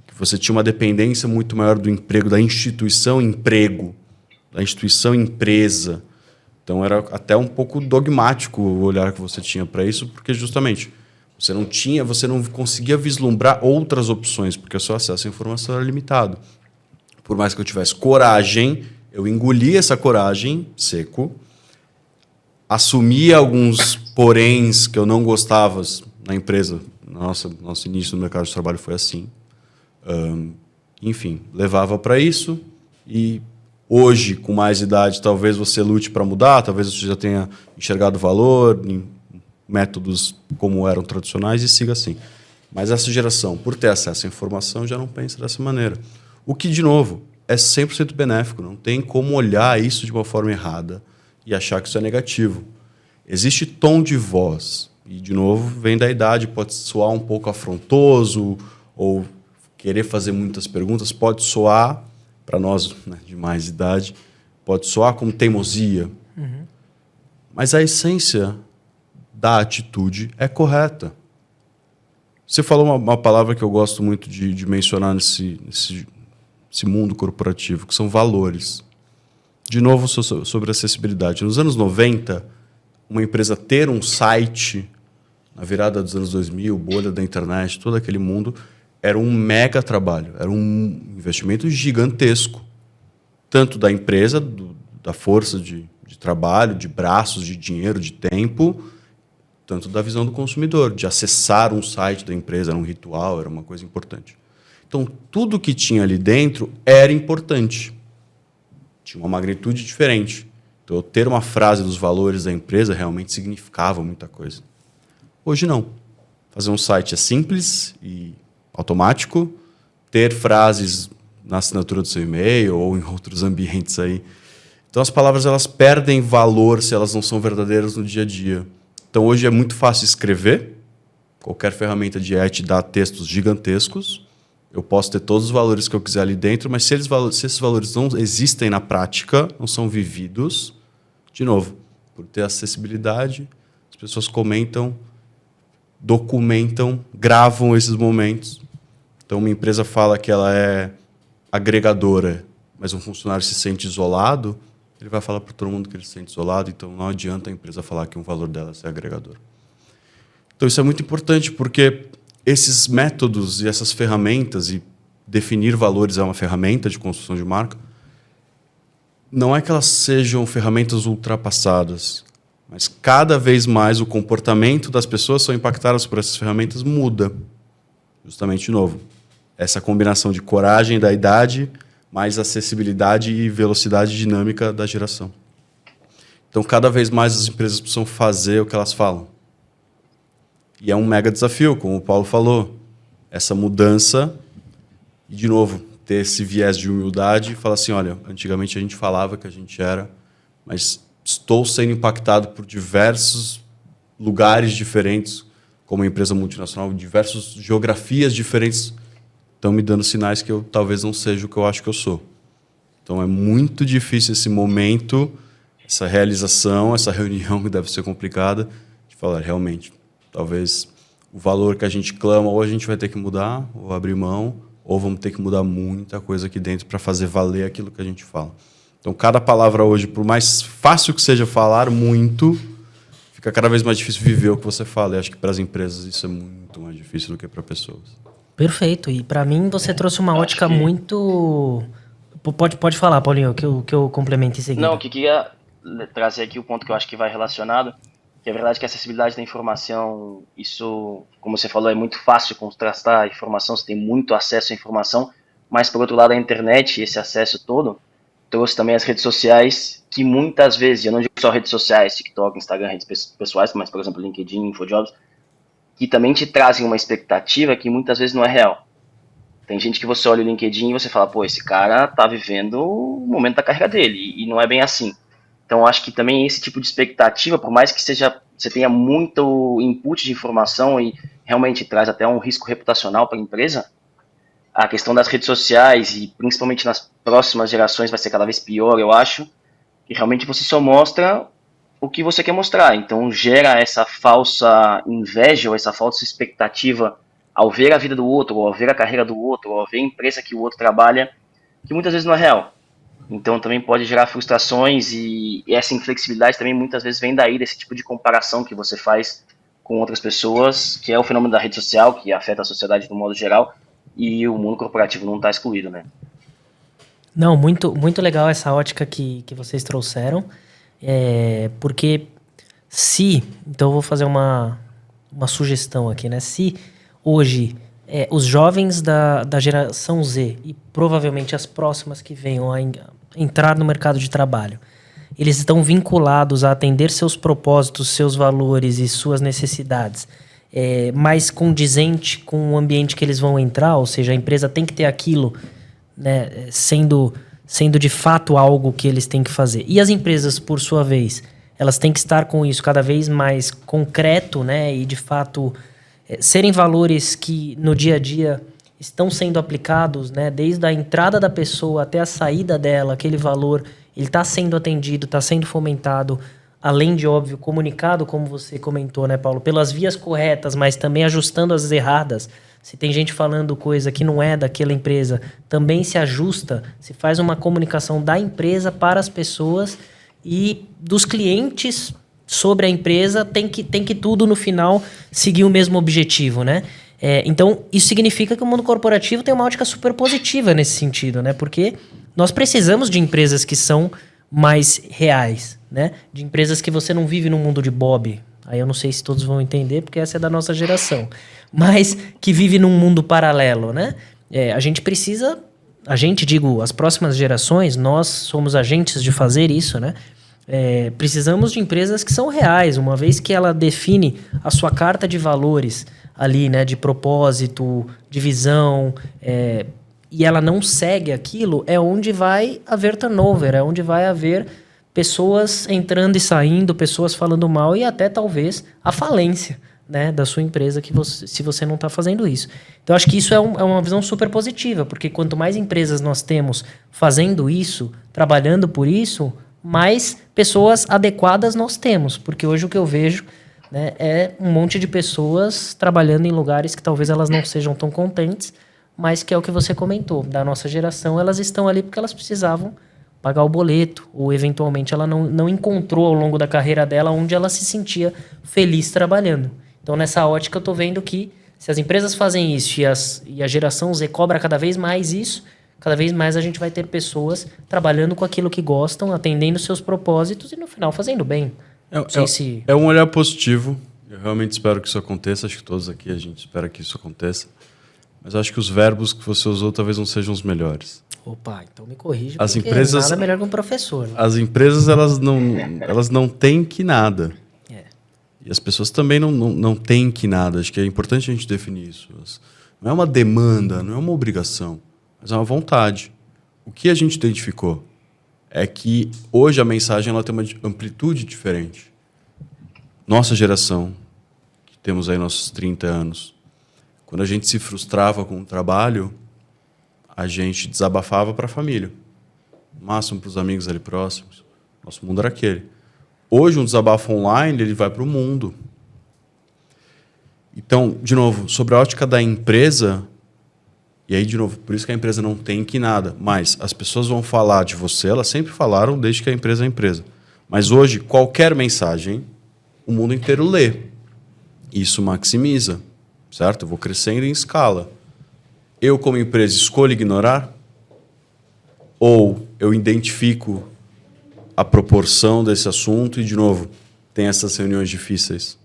que você tinha uma dependência muito maior do emprego, da instituição emprego, da instituição empresa. Então era até um pouco dogmático o olhar que você tinha para isso, porque justamente você não conseguia vislumbrar outras opções, porque o seu acesso à informação era limitado. Por mais que eu tivesse coragem, eu engoli essa coragem seco, assumia alguns poréns que eu não gostava na empresa. Nosso início no mercado de trabalho foi assim. Enfim, levava para isso e hoje, com mais idade, talvez você lute para mudar, talvez você já tenha enxergado valor em métodos como eram tradicionais e siga assim. Mas essa geração, por ter acesso à informação, já não pensa dessa maneira. O que, de novo, é 100% benéfico. Não tem como olhar isso de uma forma errada e achar que isso é negativo. Existe tom de voz. E, de novo, vem da idade. Pode soar um pouco afrontoso ou querer fazer muitas perguntas. Pode soar, para nós, né, de mais idade, pode soar como teimosia. Uhum. Mas a essência da atitude é correta. Você falou uma palavra que eu gosto muito de mencionar nesse mundo corporativo, que são valores. De novo, sobre acessibilidade. Nos anos 90, uma empresa ter um site, na virada dos anos 2000, bolha da internet, todo aquele mundo, era um mega trabalho, era um investimento gigantesco. Tanto da empresa, da força de trabalho, de braços, de dinheiro, de tempo, tanto da visão do consumidor, de acessar um site da empresa, era um ritual, era uma coisa importante. Então, tudo que tinha ali dentro era importante. Tinha uma magnitude diferente. Então, Então, ter uma frase dos valores da empresa realmente significava muita coisa. Hoje não. Fazer um site é simples e automático. Ter frases na assinatura do seu e-mail ou em outros ambientes aí. Então, as palavras elas perdem valor se elas não são verdadeiras no dia a dia. Então, hoje é muito fácil escrever. Qualquer ferramenta de ET dá textos gigantescos. Eu posso ter todos os valores que eu quiser ali dentro, mas se esses valores não existem na prática, não são vividos, de novo, por ter acessibilidade, as pessoas comentam, documentam, gravam esses momentos. Então, uma empresa fala que ela é agregadora, mas um funcionário se sente isolado, ele vai falar para todo mundo que ele se sente isolado, então não adianta a empresa falar que um valor dela é ser agregador. Então, isso é muito importante, porque esses métodos e essas ferramentas, e definir valores é uma ferramenta de construção de marca, não é que elas sejam ferramentas ultrapassadas, mas cada vez mais o comportamento das pessoas que são impactadas por essas ferramentas muda. Justamente, de novo, essa combinação de coragem da idade, mais acessibilidade e velocidade dinâmica da geração. Então, cada vez mais as empresas precisam fazer o que elas falam. E é um mega desafio, como o Paulo falou. Essa mudança, e de novo, ter esse viés de humildade e falar assim, olha, antigamente a gente falava que a gente era, mas estou sendo impactado por diversos lugares diferentes, como empresa multinacional, diversas geografias diferentes estão me dando sinais que eu talvez não seja o que eu acho que eu sou. Então é muito difícil esse momento, essa realização, essa reunião que deve ser complicada, de falar, realmente, talvez o valor que a gente clama, ou a gente vai ter que mudar, ou abrir mão, ou vamos ter que mudar muita coisa aqui dentro para fazer valer aquilo que a gente fala. Então, cada palavra hoje, por mais fácil que seja falar muito, fica cada vez mais difícil viver o que você fala. E acho que para as empresas isso é muito mais difícil do que para pessoas. Perfeito. E para mim você trouxe uma ótica muito... Pode falar, Paulinho, que eu complemento em seguida. Não, o que queria trazer aqui o ponto que eu acho que vai relacionado, que é verdade que a acessibilidade da informação, isso, como você falou, é muito fácil contrastar a informação, você tem muito acesso à informação, mas, por outro lado, a internet, esse acesso todo, trouxe também as redes sociais, que muitas vezes, eu não digo só redes sociais, TikTok, Instagram, redes pessoais, mas, por exemplo, LinkedIn, InfoJobs, que também te trazem uma expectativa que muitas vezes não é real. Tem gente que você olha o LinkedIn e você fala, pô, esse cara tá vivendo o momento da carreira dele, e não é bem assim. Então, eu acho que também esse tipo de expectativa, por mais que você tenha muito input de informação e realmente traz até um risco reputacional para a empresa, a questão das redes sociais e principalmente nas próximas gerações vai ser cada vez pior, eu acho, que realmente você só mostra o que você quer mostrar. Então, gera essa falsa inveja ou essa falsa expectativa ao ver a vida do outro, ou ao ver a carreira do outro, ou ao ver a empresa que o outro trabalha, que muitas vezes não é real. Então também pode gerar frustrações e essa inflexibilidade também muitas vezes vem daí, desse tipo de comparação que você faz com outras pessoas, que é o fenômeno da rede social, que afeta a sociedade de um modo geral, e o mundo corporativo não está excluído, né? Não, muito legal essa ótica que vocês trouxeram, porque então eu vou fazer uma sugestão aqui, né? Se hoje os jovens da geração Z e provavelmente as próximas que venham a entrar no mercado de trabalho, eles estão vinculados a atender seus propósitos, seus valores e suas necessidades, mais condizente com o ambiente que eles vão entrar, ou seja, a empresa tem que ter aquilo, né, sendo de fato algo que eles têm que fazer. E as empresas, por sua vez, elas têm que estar com isso cada vez mais concreto, né, e de fato serem valores que no dia a dia estão sendo aplicados, né, desde a entrada da pessoa até a saída dela, aquele valor ele está sendo atendido, está sendo fomentado, além de, óbvio, comunicado, como você comentou, né, Paulo, pelas vias corretas, mas também ajustando as erradas. Se tem gente falando coisa que não é daquela empresa, também se ajusta, se faz uma comunicação da empresa para as pessoas e dos clientes sobre a empresa, tem que tudo no final seguir o mesmo objetivo, né? Então, isso significa que o mundo corporativo tem uma ótica super positiva nesse sentido, né? Porque nós precisamos de empresas que são mais reais, né? De empresas que você não vive num mundo de Bob. Aí eu não sei se todos vão entender, porque essa é da nossa geração. Mas que vive num mundo paralelo, né? A gente precisa... as próximas gerações, nós somos agentes de fazer isso, né? Precisamos de empresas que são reais, uma vez que ela define a sua carta de valores ali, né, de propósito, de visão, e ela não segue aquilo, é onde vai haver turnover, é onde vai haver pessoas entrando e saindo, pessoas falando mal e até talvez a falência, né, da sua empresa se você não está fazendo isso. Então, acho que isso é uma visão super positiva, porque quanto mais empresas nós temos fazendo isso, trabalhando por isso, mais pessoas adequadas nós temos. Porque hoje o que eu vejo, né, é um monte de pessoas trabalhando em lugares que talvez elas não sejam tão contentes, mas que é o que você comentou. Da nossa geração, elas estão ali porque elas precisavam pagar o boleto, ou eventualmente ela não encontrou ao longo da carreira dela onde ela se sentia feliz trabalhando. Então, nessa ótica, eu estou vendo que se as empresas fazem isso e a geração Z cobra cada vez mais isso, cada vez mais a gente vai ter pessoas trabalhando com aquilo que gostam, atendendo seus propósitos e, no final, fazendo bem. É um olhar positivo. Eu realmente espero que isso aconteça. Acho que todos aqui a gente espera que isso aconteça. Mas acho que os verbos que você usou talvez não sejam os melhores. Opa, então me corrige, as porque empresas, nada é melhor que um professor. Né? As empresas, elas não têm que nada. E as pessoas também não têm que nada. Acho que é importante a gente definir isso. Não é uma demanda, não é uma obrigação, mas é uma vontade. O que a gente identificou é que hoje a mensagem ela tem uma amplitude diferente. Nossa geração, que temos aí nossos 30 anos, quando a gente se frustrava com o trabalho, a gente desabafava para a família. No máximo para os amigos ali próximos. Nosso mundo era aquele. Hoje, um desabafo online, ele vai para o mundo. Então, de novo, sobre a ótica da empresa, e aí, de novo, por isso que a empresa não tem que nada, mas as pessoas vão falar de você, elas sempre falaram desde que a empresa é empresa. Mas hoje, qualquer mensagem, o mundo inteiro lê. Isso maximiza, certo? Eu vou crescendo em escala. Eu, como empresa, escolho ignorar? Ou eu identifico a proporção desse assunto e, de novo, tem essas reuniões difíceis.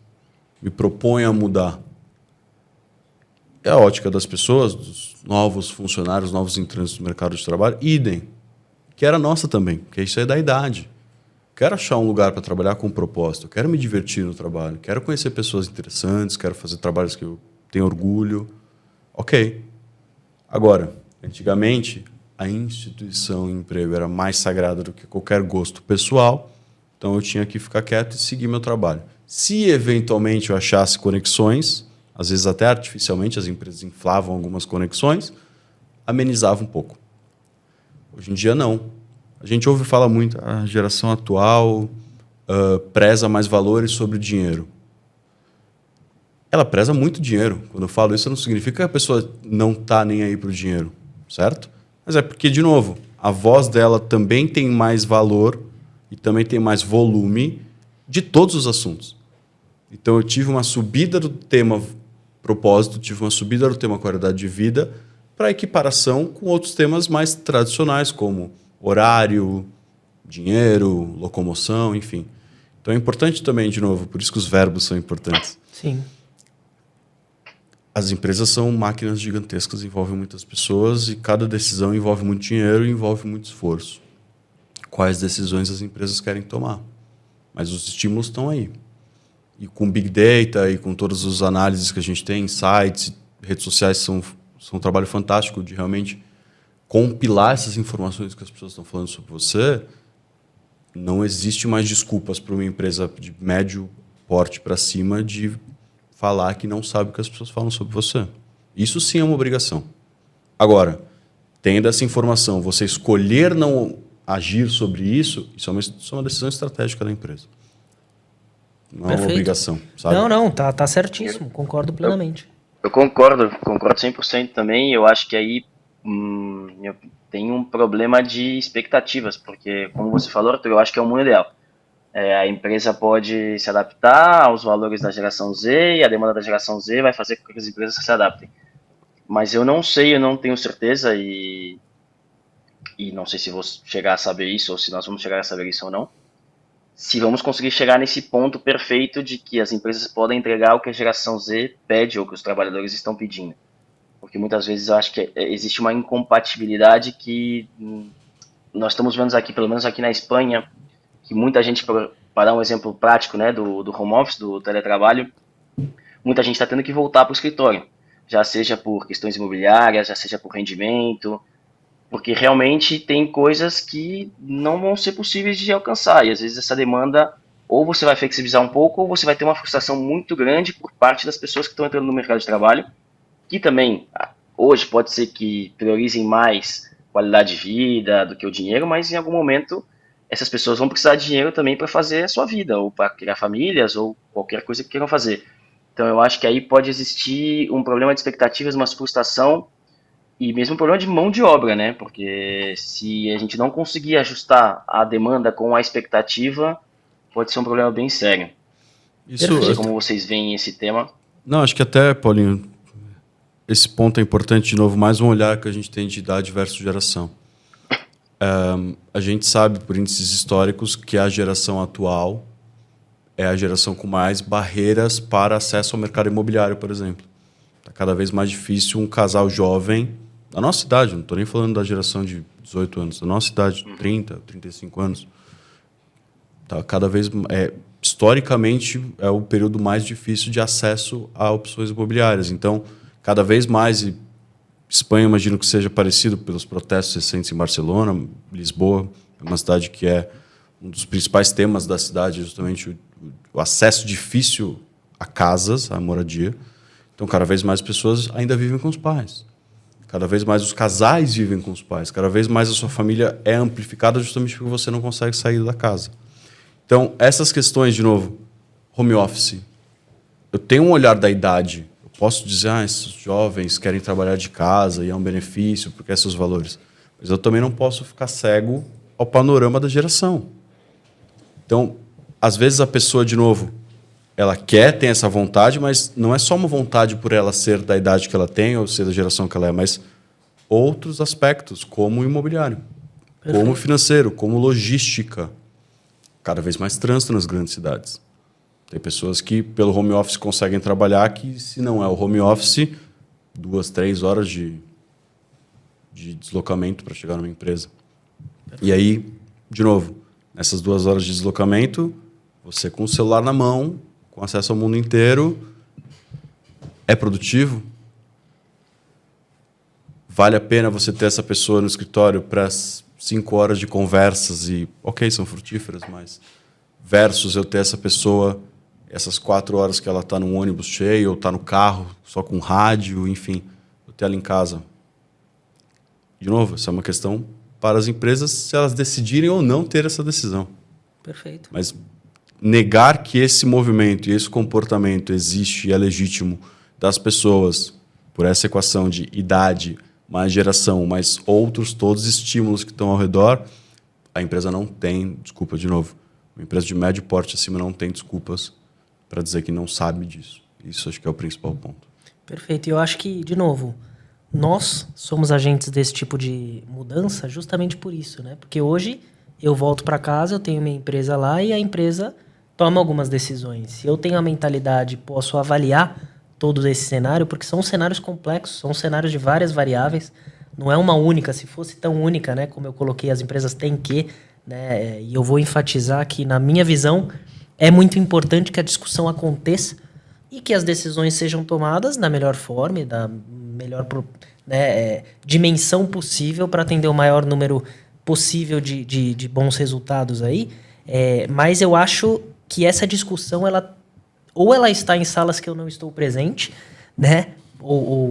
Me proponho a mudar. É a ótica das pessoas, dos novos funcionários, novos entrantes no mercado de trabalho, idem. Que era nossa também, porque isso é da idade. Quero achar um lugar para trabalhar com um propósito, quero me divertir no trabalho, quero conhecer pessoas interessantes, quero fazer trabalhos que eu tenho orgulho. Ok. Agora, antigamente, a instituição emprego era mais sagrada do que qualquer gosto pessoal, então eu tinha que ficar quieto e seguir meu trabalho. Se eventualmente eu achasse conexões, às vezes até artificialmente as empresas inflavam algumas conexões, amenizava um pouco. Hoje em dia não. A gente ouve falar muito, a geração atual preza mais valores sobre o dinheiro. Ela preza muito dinheiro. Quando eu falo isso, não significa que a pessoa não está nem aí para o dinheiro, certo? Mas é porque, de novo, a voz dela também tem mais valor e também tem mais volume de todos os assuntos. Então, eu tive uma subida do tema propósito, tive uma subida do tema qualidade de vida para equiparação com outros temas mais tradicionais, como horário, dinheiro, locomoção, enfim. Então, é importante também, de novo, por isso que os verbos são importantes. Sim. As empresas são máquinas gigantescas, envolvem muitas pessoas e cada decisão envolve muito dinheiro e envolve muito esforço. Quais decisões as empresas querem tomar? Mas os estímulos estão aí. E com Big Data e com todas as análises que a gente tem, sites, redes sociais, são um trabalho fantástico de realmente compilar essas informações que as pessoas estão falando sobre você. Não existe mais desculpas para uma empresa de médio porte para cima de falar que não sabe o que as pessoas falam sobre você. Isso sim é uma obrigação. Agora, tendo essa informação, você escolher não agir sobre isso, isso é uma decisão estratégica da empresa. Não é uma obrigação, sabe? Não, tá certíssimo, concordo plenamente. Eu concordo 100% também. Eu acho que aí tem um problema de expectativas, porque, como você falou, Arthur, eu acho que é o mundo ideal. A empresa pode se adaptar aos valores da geração Z e a demanda da geração Z vai fazer com que as empresas se adaptem. Mas eu não sei, eu não tenho certeza e não sei se vou chegar a saber isso ou se nós vamos chegar a saber isso ou não. Se vamos conseguir chegar nesse ponto perfeito de que as empresas podem entregar o que a geração Z pede ou que os trabalhadores estão pedindo. Porque muitas vezes eu acho que existe uma incompatibilidade que nós estamos vendo aqui, pelo menos aqui na Espanha, que muita gente, para dar um exemplo prático, né, do home office, do teletrabalho, muita gente está tendo que voltar para o escritório, já seja por questões imobiliárias, já seja por rendimento, porque realmente tem coisas que não vão ser possíveis de alcançar, e às vezes essa demanda, ou você vai flexibilizar um pouco, ou você vai ter uma frustração muito grande por parte das pessoas que estão entrando no mercado de trabalho, que também, hoje pode ser que priorizem mais qualidade de vida do que o dinheiro, mas em algum momento essas pessoas vão precisar de dinheiro também para fazer a sua vida, ou para criar famílias, ou qualquer coisa que queiram fazer. Então eu acho que aí pode existir um problema de expectativas, uma frustração e mesmo um problema de mão de obra, né? Porque se a gente não conseguir ajustar a demanda com a expectativa, pode ser um problema bem sério. Isso, Não sei como vocês veem esse tema. não, acho que até, Paulinho, esse ponto é importante, de novo, mais um olhar que a gente tem de idade versus geração. A gente sabe, por índices históricos, que a geração atual é a geração com mais barreiras para acesso ao mercado imobiliário, por exemplo. Está cada vez mais difícil um casal jovem, da nossa idade, não estou nem falando da geração de 18 anos, da nossa idade, 30, 35 anos. Tá cada vez, historicamente, é o período mais difícil de acesso a opções imobiliárias. Então, cada vez mais, e Espanha, imagino que seja parecido pelos protestos recentes em Barcelona, Lisboa, é uma cidade que é um dos principais temas da cidade, justamente o acesso difícil a casas, a moradia. Então, cada vez mais pessoas ainda vivem com os pais. Cada vez mais os casais vivem com os pais. Cada vez mais a sua família é amplificada justamente porque você não consegue sair da casa. Então, essas questões, de novo, home office. Eu tenho um olhar da idade. Eu posso dizer, esses jovens querem trabalhar de casa e é um benefício, porque esses valores. Mas eu também não posso ficar cego ao panorama da geração. Então, às vezes a pessoa, de novo, ela tem essa vontade, mas não é só uma vontade por ela ser da idade que ela tem ou ser da geração que ela é, mas outros aspectos, como o imobiliário, como o financeiro, como logística. Cada vez mais trânsito nas grandes cidades. Tem pessoas que, pelo home office, conseguem trabalhar que, se não é o home office, 2, 3 horas de deslocamento para chegar numa empresa. E aí, de novo, nessas 2 horas de deslocamento, você com o celular na mão, com acesso ao mundo inteiro, é produtivo? Vale a pena você ter essa pessoa no escritório para 5 horas de conversas e, ok, são frutíferas, mas versus eu ter essa pessoa, essas 4 horas que ela está num ônibus cheio ou está no carro, só com rádio, enfim, eu ter ela em casa. De novo, essa é uma questão para as empresas se elas decidirem ou não ter essa decisão. Perfeito. Mas negar que esse movimento e esse comportamento existe e é legítimo das pessoas por essa equação de idade, mais geração, mais outros todos os estímulos que estão ao redor, a empresa não tem, desculpa de novo, uma empresa de médio porte acima não tem desculpas para dizer que não sabe disso. Isso acho que é o principal ponto. Perfeito. E eu acho que, de novo, nós somos agentes desse tipo de mudança justamente por isso, né? Porque hoje eu volto para casa, eu tenho minha empresa lá e a empresa toma algumas decisões. Se eu tenho a mentalidade, posso avaliar todo esse cenário, porque são cenários complexos, são cenários de várias variáveis, não é uma única. Se fosse tão única, né, como eu coloquei, as empresas têm que, né, e eu vou enfatizar que, na minha visão, é muito importante que a discussão aconteça e que as decisões sejam tomadas da melhor forma e da melhor dimensão possível para atender o maior número possível de bons resultados aí. Mas eu acho que essa discussão, ou ela está em salas que eu não estou presente, né?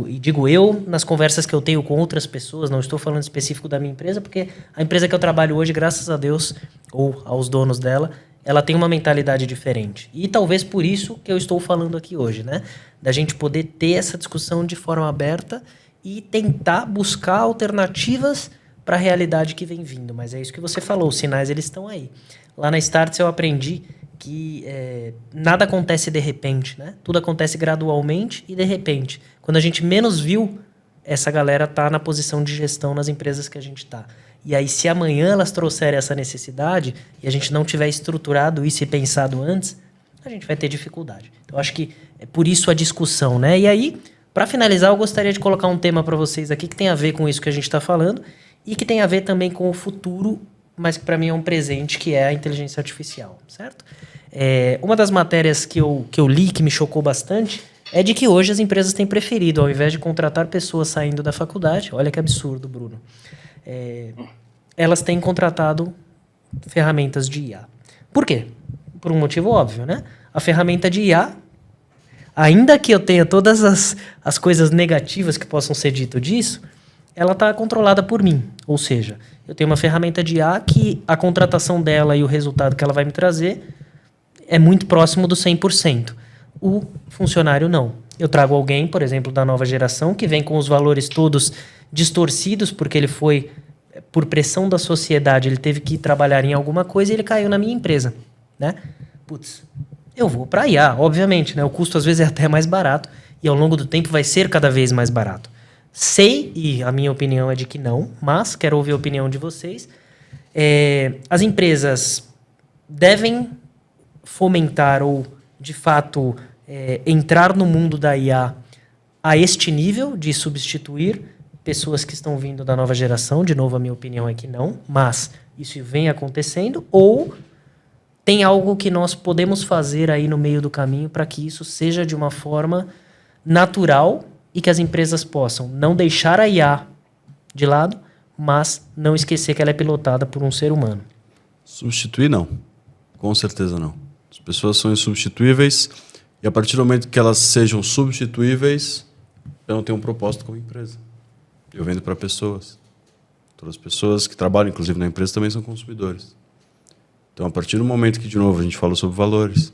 E digo eu, nas conversas que eu tenho com outras pessoas, não estou falando específico da minha empresa, porque a empresa que eu trabalho hoje, graças a Deus, ou aos donos dela, ela tem uma mentalidade diferente. E talvez por isso que eu estou falando aqui hoje, né? Da gente poder ter essa discussão de forma aberta e tentar buscar alternativas para a realidade que vem vindo. Mas é isso que você falou, os sinais eles estão aí. Lá na Startse eu aprendi que nada acontece de repente, né? Tudo acontece gradualmente e de repente. Quando a gente menos viu, essa galera está na posição de gestão nas empresas que a gente está. E aí, se amanhã elas trouxerem essa necessidade e a gente não tiver estruturado isso e pensado antes, a gente vai ter dificuldade. Então, acho que é por isso a discussão, né? E aí, para finalizar, eu gostaria de colocar um tema para vocês aqui que tem a ver com isso que a gente está falando e que tem a ver também com o futuro mas que para mim é um presente, que é a inteligência artificial, certo? Uma das matérias que eu li que me chocou bastante é de que hoje as empresas têm preferido, ao invés de contratar pessoas saindo da faculdade, olha que absurdo, Bruno, elas têm contratado ferramentas de IA. Por quê? Por um motivo óbvio, né? A ferramenta de IA, ainda que eu tenha todas as coisas negativas que possam ser dito disso, ela está controlada por mim. Ou seja, eu tenho uma ferramenta de IA que a contratação dela e o resultado que ela vai me trazer é muito próximo do 100%. O funcionário não. Eu trago alguém, por exemplo, da nova geração, que vem com os valores todos distorcidos, porque ele foi, por pressão da sociedade, ele teve que trabalhar em alguma coisa e ele caiu na minha empresa, né? Putz, eu vou para IA, obviamente, né? O custo às vezes é até mais barato e ao longo do tempo vai ser cada vez mais barato. Sei, e a minha opinião é de que não, mas quero ouvir a opinião de vocês. As empresas devem fomentar ou, de fato, entrar no mundo da IA a este nível de substituir pessoas que estão vindo da nova geração. De novo, a minha opinião é que não, mas isso vem acontecendo, ou tem algo que nós podemos fazer aí no meio do caminho para que isso seja de uma forma natural e que as empresas possam não deixar a IA de lado, mas não esquecer que ela é pilotada por um ser humano. Substituir, não. Com certeza não. As pessoas são insubstituíveis e a partir do momento que elas sejam substituíveis, eu não tenho um propósito como empresa. Eu vendo para pessoas. Todas as pessoas que trabalham, inclusive na empresa, também são consumidores. Então, a partir do momento que, de novo, a gente falou sobre valores,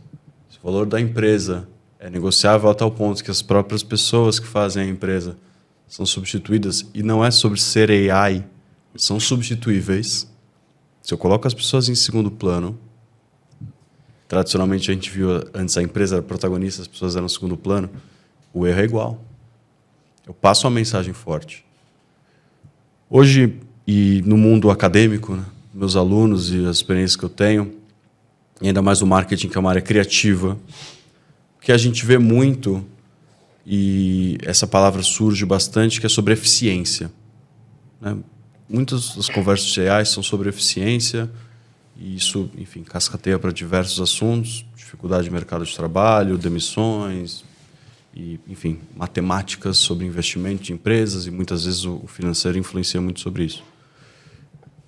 se o valor da empresa é negociável a tal ponto que as próprias pessoas que fazem a empresa são substituídas, e não é sobre ser AI, são substituíveis. Se eu coloco as pessoas em segundo plano, tradicionalmente a gente viu antes a empresa era protagonista, as pessoas eram segundo plano, o erro é igual. Eu passo uma mensagem forte. Hoje, e no mundo acadêmico, né, meus alunos e as experiências que eu tenho, e ainda mais o marketing, que é uma área criativa, que a gente vê muito, e essa palavra surge bastante, que é sobre eficiência. Né? Muitas das conversas de AI são sobre eficiência, e isso, enfim, cascateia para diversos assuntos, dificuldade de mercado de trabalho, demissões, e, enfim, matemáticas sobre investimento de empresas, e muitas vezes o financeiro influencia muito sobre isso.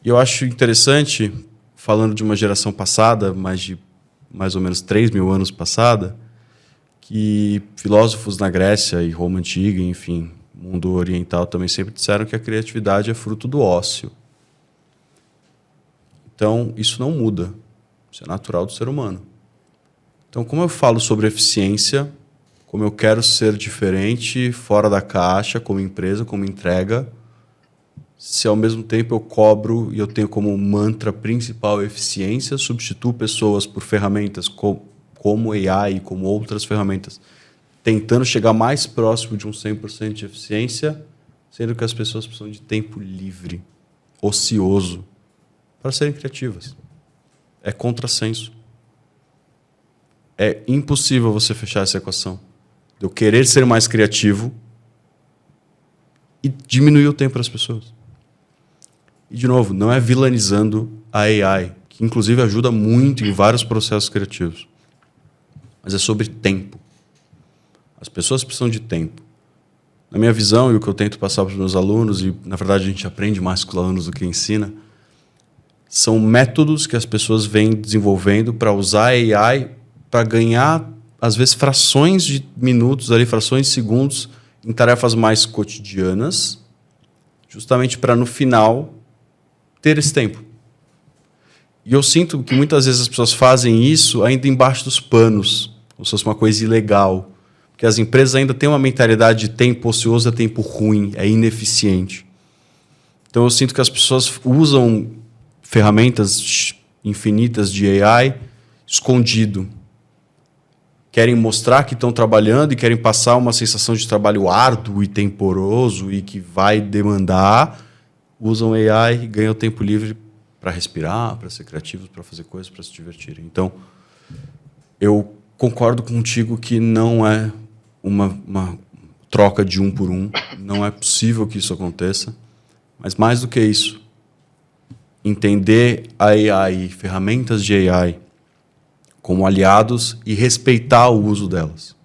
E eu acho interessante, falando de uma geração passada, mais ou menos 3.000 anos passada, que filósofos na Grécia e Roma Antiga, enfim, mundo oriental também sempre disseram que a criatividade é fruto do ócio. Então, isso não muda. Isso é natural do ser humano. Então, como eu falo sobre eficiência, como eu quero ser diferente, fora da caixa, como empresa, como entrega, se ao mesmo tempo eu cobro e eu tenho como mantra principal eficiência, substituo pessoas por ferramentas como AI, como outras ferramentas, tentando chegar mais próximo de um 100% de eficiência, sendo que as pessoas precisam de tempo livre, ocioso, para serem criativas. É contrassenso. É impossível você fechar essa equação. Eu querer ser mais criativo e diminuir o tempo das pessoas. E, de novo, não é vilanizando a AI, que inclusive ajuda muito em vários processos criativos. Mas é sobre tempo. As pessoas precisam de tempo. Na minha visão, e o que eu tento passar para os meus alunos, e na verdade a gente aprende mais com os alunos do que ensina, são métodos que as pessoas vêm desenvolvendo para usar a AI para ganhar, às vezes, frações de minutos, ali, frações de segundos, em tarefas mais cotidianas, justamente para, no final, ter esse tempo. E eu sinto que muitas vezes as pessoas fazem isso ainda embaixo dos panos, como se fosse uma coisa ilegal. Porque as empresas ainda têm uma mentalidade de tempo ocioso é tempo ruim, é ineficiente. Então eu sinto que as pessoas usam ferramentas infinitas de AI escondido. Querem mostrar que estão trabalhando e querem passar uma sensação de trabalho árduo e temporoso e que vai demandar. Usam AI e ganham tempo livre para respirar, para ser criativos, para fazer coisas, para se divertirem. Então, eu concordo contigo que não é uma troca de um por um. Não é possível que isso aconteça. Mas mais do que isso, entender a AI, ferramentas de AI, como aliados e respeitar o uso delas.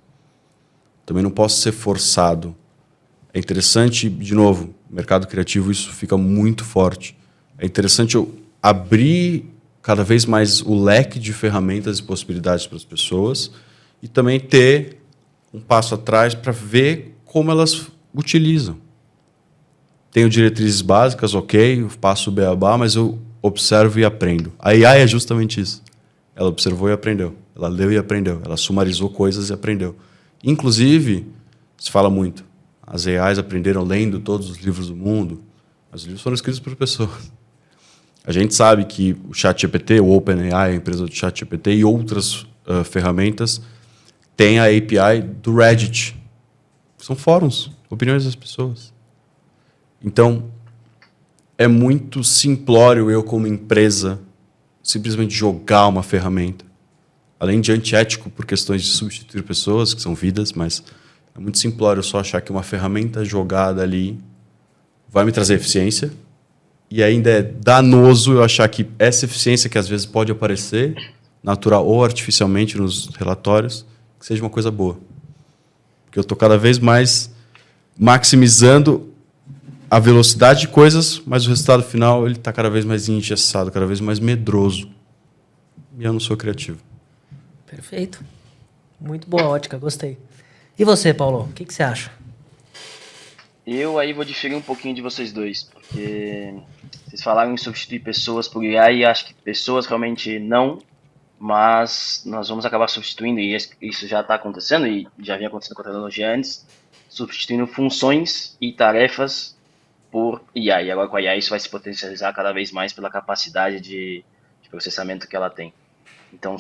Também não posso ser forçado. É interessante, de novo, mercado criativo, isso fica muito forte. É interessante eu abrir cada vez mais o leque de ferramentas e possibilidades para as pessoas e também ter um passo atrás para ver como elas utilizam. Tenho diretrizes básicas, ok, eu passo o beabá, mas eu observo e aprendo. A AI é justamente isso. Ela observou e aprendeu. Ela leu e aprendeu. Ela sumarizou coisas e aprendeu. Inclusive, se fala muito, as AIs aprenderam lendo todos os livros do mundo, mas os livros foram escritos por pessoas. A gente sabe que o ChatGPT, o OpenAI, a empresa do ChatGPT e outras ferramentas, têm a API do Reddit. São fóruns, opiniões das pessoas. Então, é muito simplório eu, como empresa, simplesmente jogar uma ferramenta. Além de antiético por questões de substituir pessoas, que são vidas, mas é muito simplório eu só achar que uma ferramenta jogada ali vai me trazer eficiência. E ainda é danoso eu achar que essa eficiência que às vezes pode aparecer, natural ou artificialmente nos relatórios, que seja uma coisa boa. Porque eu estou cada vez mais maximizando a velocidade de coisas, mas o resultado final ele está cada vez mais engessado, cada vez mais medroso. E eu não sou criativo. Perfeito. Muito boa ótica, gostei. E você, Paulo, o que você acha? Eu aí vou diferir um pouquinho de vocês dois, porque vocês falaram em substituir pessoas por IA e acho que pessoas realmente não, mas nós vamos acabar substituindo, e isso já está acontecendo e já vinha acontecendo com a tecnologia antes, substituindo funções e tarefas por IA. E agora com a IA isso vai se potencializar cada vez mais pela capacidade de processamento que ela tem. Então,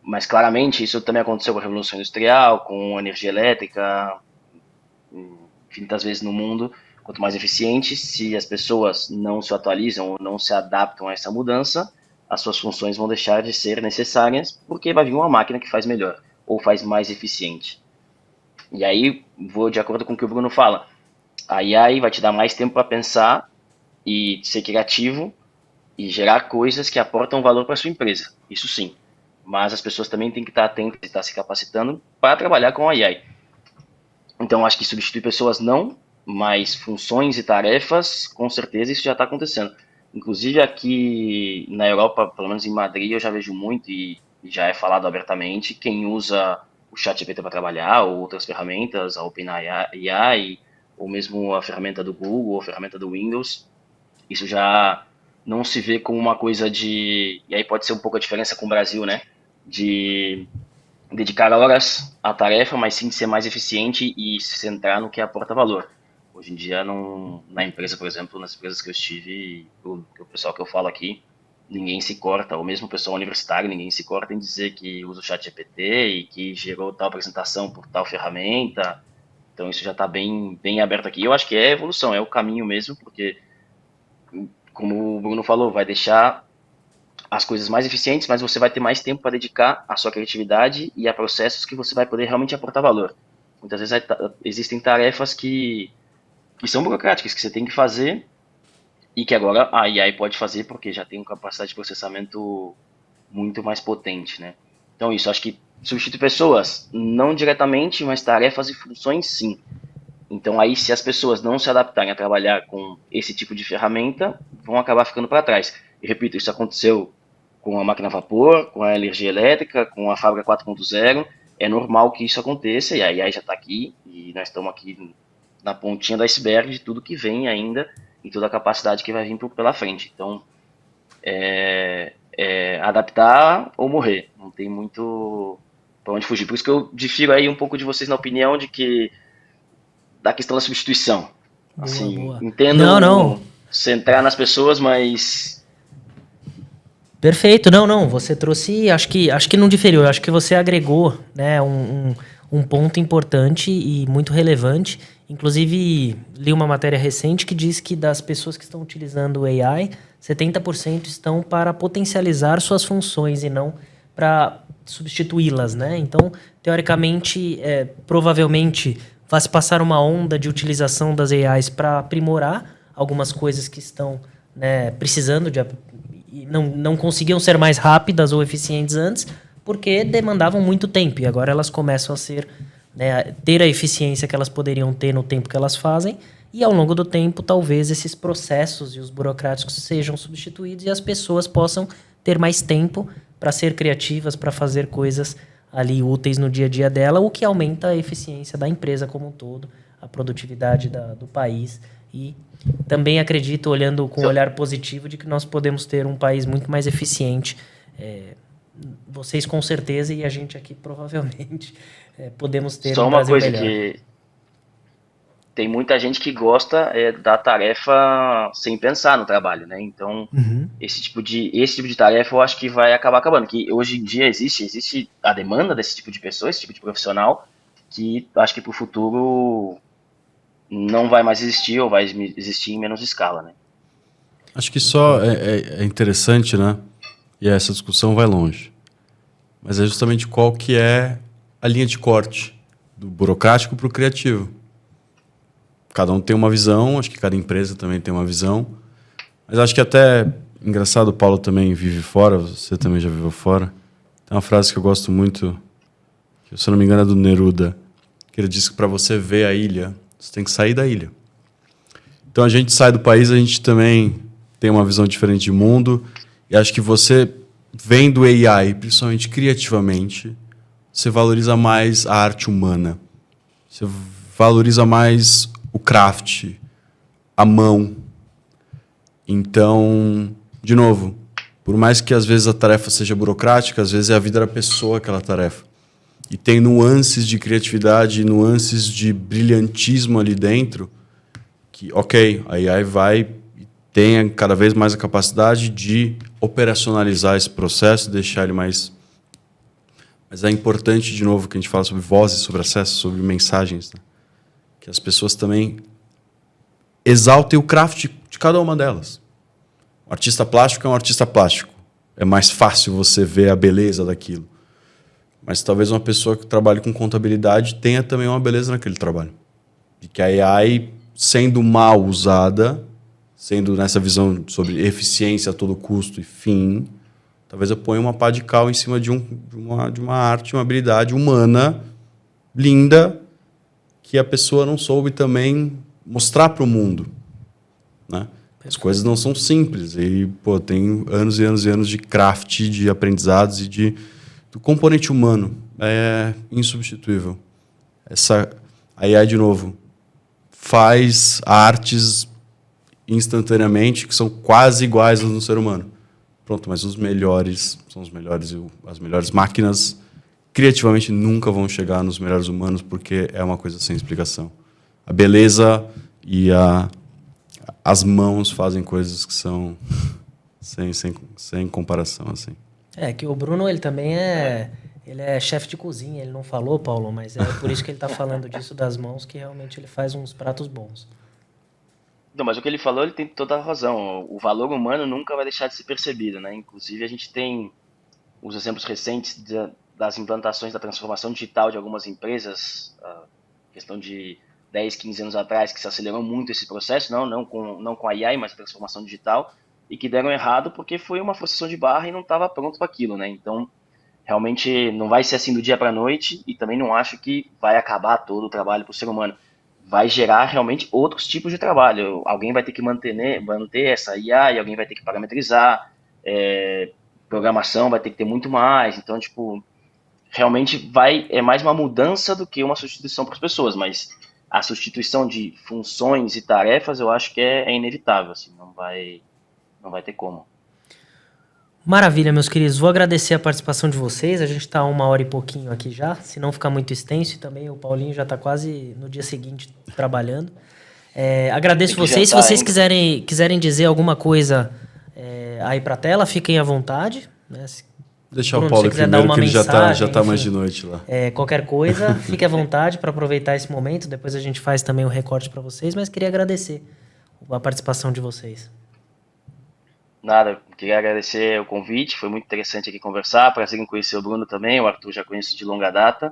mas claramente isso também aconteceu com a Revolução Industrial, com a energia elétrica, infinitas vezes no mundo. Quanto mais eficiente, se as pessoas não se atualizam ou não se adaptam a essa mudança, as suas funções vão deixar de ser necessárias, porque vai vir uma máquina que faz melhor ou faz mais eficiente. E aí, vou de acordo com o que o Bruno fala. A AI vai te dar mais tempo para pensar e ser criativo e gerar coisas que aportam valor para sua empresa. Isso sim. Mas as pessoas também têm que estar atentas e estar se capacitando para trabalhar com a AI. Então, acho que substituir pessoas não, mas funções e tarefas, com certeza isso já está acontecendo. Inclusive aqui na Europa, pelo menos em Madrid, eu já vejo muito e já é falado abertamente, quem usa o ChatGPT para trabalhar ou outras ferramentas, a OpenAI, ou mesmo a ferramenta do Google, ou a ferramenta do Windows, isso já não se vê como uma coisa de... E aí pode ser um pouco a diferença com o Brasil, né? De dedicar horas à tarefa, mas sim ser mais eficiente e se centrar no que aporta valor. Hoje em dia, na empresa, por exemplo, nas empresas que eu estive, o pessoal que eu falo aqui, ninguém se corta, ou mesmo o pessoal universitário, ninguém se corta em dizer que usa o ChatGPT e que gerou tal apresentação por tal ferramenta. Então isso já está bem aberto aqui. Eu acho que é evolução, é o caminho mesmo, porque, como o Bruno falou, vai deixar as coisas mais eficientes, mas você vai ter mais tempo para dedicar à sua criatividade e a processos que você vai poder realmente aportar valor. Muitas vezes existem tarefas que são burocráticas, que você tem que fazer e que agora a AI pode fazer porque já tem uma capacidade de processamento muito mais potente, né? Então isso, acho que substitui pessoas, não diretamente, mas tarefas e funções sim. Então aí, se as pessoas não se adaptarem a trabalhar com esse tipo de ferramenta, vão acabar ficando para trás. E repito, isso aconteceu com a máquina a vapor, com a energia elétrica, com a fábrica 4.0. É normal que isso aconteça, e a AI já está aqui, e nós estamos aqui na pontinha do iceberg de tudo que vem ainda, e toda a capacidade que vai vir pela frente. Então, adaptar ou morrer, não tem muito para onde fugir. Por isso que eu difiro aí um pouco de vocês na opinião de que da questão da substituição. Boa, Assim, boa. entendo Não. centrar nas pessoas, mas Perfeito, não, você trouxe, acho que não diferiu, acho que você agregou, né, um ponto importante e muito relevante. Inclusive, li uma matéria recente que diz que das pessoas que estão utilizando o AI, 70% estão para potencializar suas funções e não para substituí-las, né? Então, teoricamente, provavelmente, vai se passar uma onda de utilização das AIs para aprimorar algumas coisas que estão né, precisando de... e não conseguiam ser mais rápidas ou eficientes antes, porque demandavam muito tempo. E agora elas começam a ser, né, ter a eficiência que elas poderiam ter no tempo que elas fazem. E ao longo do tempo, talvez esses processos e os burocráticos sejam substituídos e as pessoas possam ter mais tempo para ser criativas, para fazer coisas ali úteis no dia a dia dela, o que aumenta a eficiência da empresa como um todo, a produtividade do país. E também acredito, olhando com um olhar positivo, de que nós podemos ter um país muito mais eficiente. Vocês com certeza e a gente aqui provavelmente podemos ter Só um uma Brasil coisa melhor. que tem muita gente que gosta da tarefa sem pensar no trabalho, né? Então, Uhum. esse tipo de tarefa eu acho que vai acabar acabando. Que hoje em dia existe a demanda desse tipo de pessoa, esse tipo de profissional, que acho que para o futuro não vai mais existir ou vai existir em menos escala, né? Acho que só é interessante, né? E essa discussão vai longe. Mas é justamente qual que é a linha de corte do burocrático para o criativo. Cada um tem uma visão, acho que cada empresa também tem uma visão. Mas acho que até engraçado, o Paulo também vive fora, você também já viveu fora. Tem uma frase que eu gosto muito, que se eu não me engano é do Neruda, que ele diz que para você ver a ilha, você tem que sair da ilha. Então a gente sai do país, a gente também tem uma visão diferente de mundo. E acho que você, vendo AI, principalmente criativamente, você valoriza mais a arte humana. Você valoriza mais o craft, a mão. Então, de novo, por mais que às vezes a tarefa seja burocrática, às vezes é a vida da pessoa aquela tarefa. E tem nuances de criatividade, nuances de brilhantismo ali dentro, que, ok, a AI vai e tenha cada vez mais a capacidade de operacionalizar esse processo, deixar ele mais... Mas é importante, de novo, que a gente fala sobre vozes, sobre acesso, sobre mensagens, né? Que as pessoas também exaltem o craft de cada uma delas. O artista plástico é um artista plástico. É mais fácil você ver a beleza daquilo. Mas talvez uma pessoa que trabalhe com contabilidade tenha também uma beleza naquele trabalho. De que a AI, sendo mal usada, sendo nessa visão sobre eficiência a todo custo e fim, talvez eu ponha uma pá de cal em cima de uma arte, uma habilidade humana linda que a pessoa não soube também mostrar para o mundo, né? As coisas não são simples. E, pô, tem anos e anos e anos de craft, de aprendizados e do componente humano. É insubstituível. A AI, de novo, faz artes instantaneamente que são quase iguais às do ser humano. Pronto, mas os melhores são os melhores e as melhores máquinas criativamente nunca vão chegar nos melhores humanos porque é uma coisa sem explicação. A beleza e as mãos fazem coisas que são sem comparação, assim. Que o Bruno, ele também ele é chefe de cozinha, ele não falou, Paulo, mas é por isso que ele está falando disso das mãos, que realmente ele faz uns pratos bons. Não, mas o que ele falou, ele tem toda a razão. O valor humano nunca vai deixar de ser percebido, né? Inclusive, a gente tem os exemplos recentes das implantações da transformação digital de algumas empresas, questão de 10, 15 anos atrás, que se acelerou muito esse processo, não com a AI, mas a transformação digital, e que deram errado porque foi uma forçação de barra e não estava pronto para aquilo, né? Então, realmente não vai ser assim do dia para a noite e também não acho que vai acabar todo o trabalho para o ser humano. Vai gerar realmente outros tipos de trabalho. Alguém vai ter que manter essa IA e alguém vai ter que parametrizar, programação vai ter que ter muito mais. Então, tipo, realmente é mais uma mudança do que uma substituição para as pessoas, mas a substituição de funções e tarefas eu acho que é inevitável, assim, não vai ter como. Maravilha, meus queridos. Vou agradecer a participação de vocês. A gente está 1 hora e pouquinho aqui já, se não ficar muito extenso. E também o Paulinho já está quase no dia seguinte trabalhando. Agradeço vocês. Se vocês quiserem dizer alguma coisa aí para a tela, fiquem à vontade. Né? Deixar o Paulo primeiro, que ele já tá mais de noite lá. Qualquer coisa, fique à vontade para aproveitar esse momento. Depois a gente faz também um recorte para vocês. Mas queria agradecer a participação de vocês. Nada, queria agradecer o convite, foi muito interessante aqui conversar, prazer em conhecer o Bruno também, o Arthur já conheço de longa data,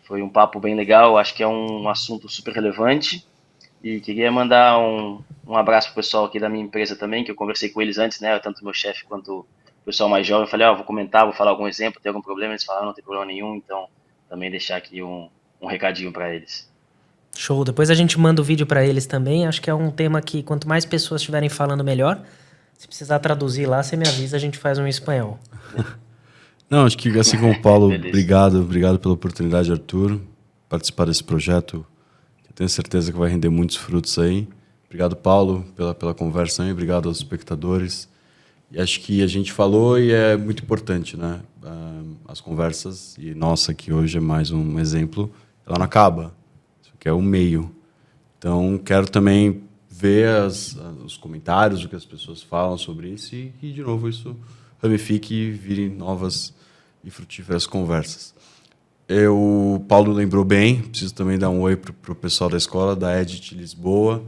foi um papo bem legal, acho que é um assunto super relevante E queria mandar um abraço pro pessoal aqui da minha empresa também, que eu conversei com eles antes, né? Tanto o meu chefe quanto o pessoal mais jovem. Eu falei, vou comentar, vou falar algum exemplo, tem algum problema? Eles falaram, não tem problema nenhum, então também deixar aqui um recadinho para eles. Show. Depois a gente manda o vídeo para eles também. Acho que é um tema que quanto mais pessoas estiverem falando, melhor. Se precisar traduzir lá, você me avisa, a gente faz um em espanhol. Não, acho que assim como o Paulo, obrigado pela oportunidade, Arthur, participar desse projeto. Eu tenho certeza que vai render muitos frutos aí. Obrigado, Paulo, pela conversa aí. Obrigado aos espectadores. E acho que a gente falou e é muito importante, né? As conversas, e nossa, aqui hoje é mais um exemplo, ela não acaba. Isso aqui é um meio. Então, quero também ver os comentários, o que as pessoas falam sobre isso e de novo, isso ramifique e vire novas e frutíferas conversas. O Paulo lembrou bem, preciso também dar um oi para o pessoal da escola, da Edit Lisboa,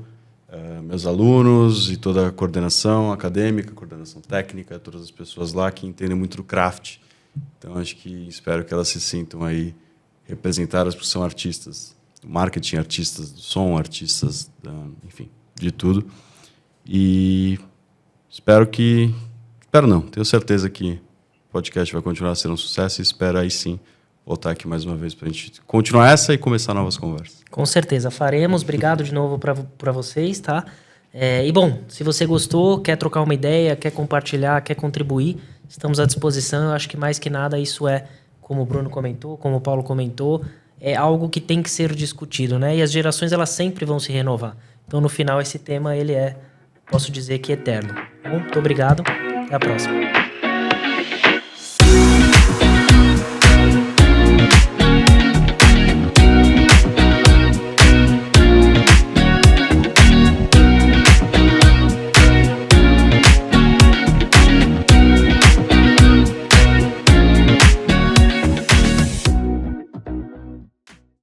meus alunos e toda a coordenação acadêmica, coordenação técnica, todas as pessoas lá que entendem muito do craft. Então, espero que elas se sintam aí representadas, porque são artistas do marketing, artistas do som, artistas, enfim, de tudo. E tenho certeza que o podcast vai continuar a ser um sucesso e espero aí sim voltar aqui mais uma vez para a gente continuar essa e começar novas conversas. Com certeza, faremos. Obrigado de novo para vocês, tá? E bom, se você gostou, quer trocar uma ideia, quer compartilhar, quer contribuir, estamos à disposição. Eu acho que mais que nada isso como o Bruno comentou, como o Paulo comentou, é algo que tem que ser discutido, né? E as gerações, elas sempre vão se renovar. Então, no final, esse tema, posso dizer que é eterno. Bom, muito obrigado. Até a próxima.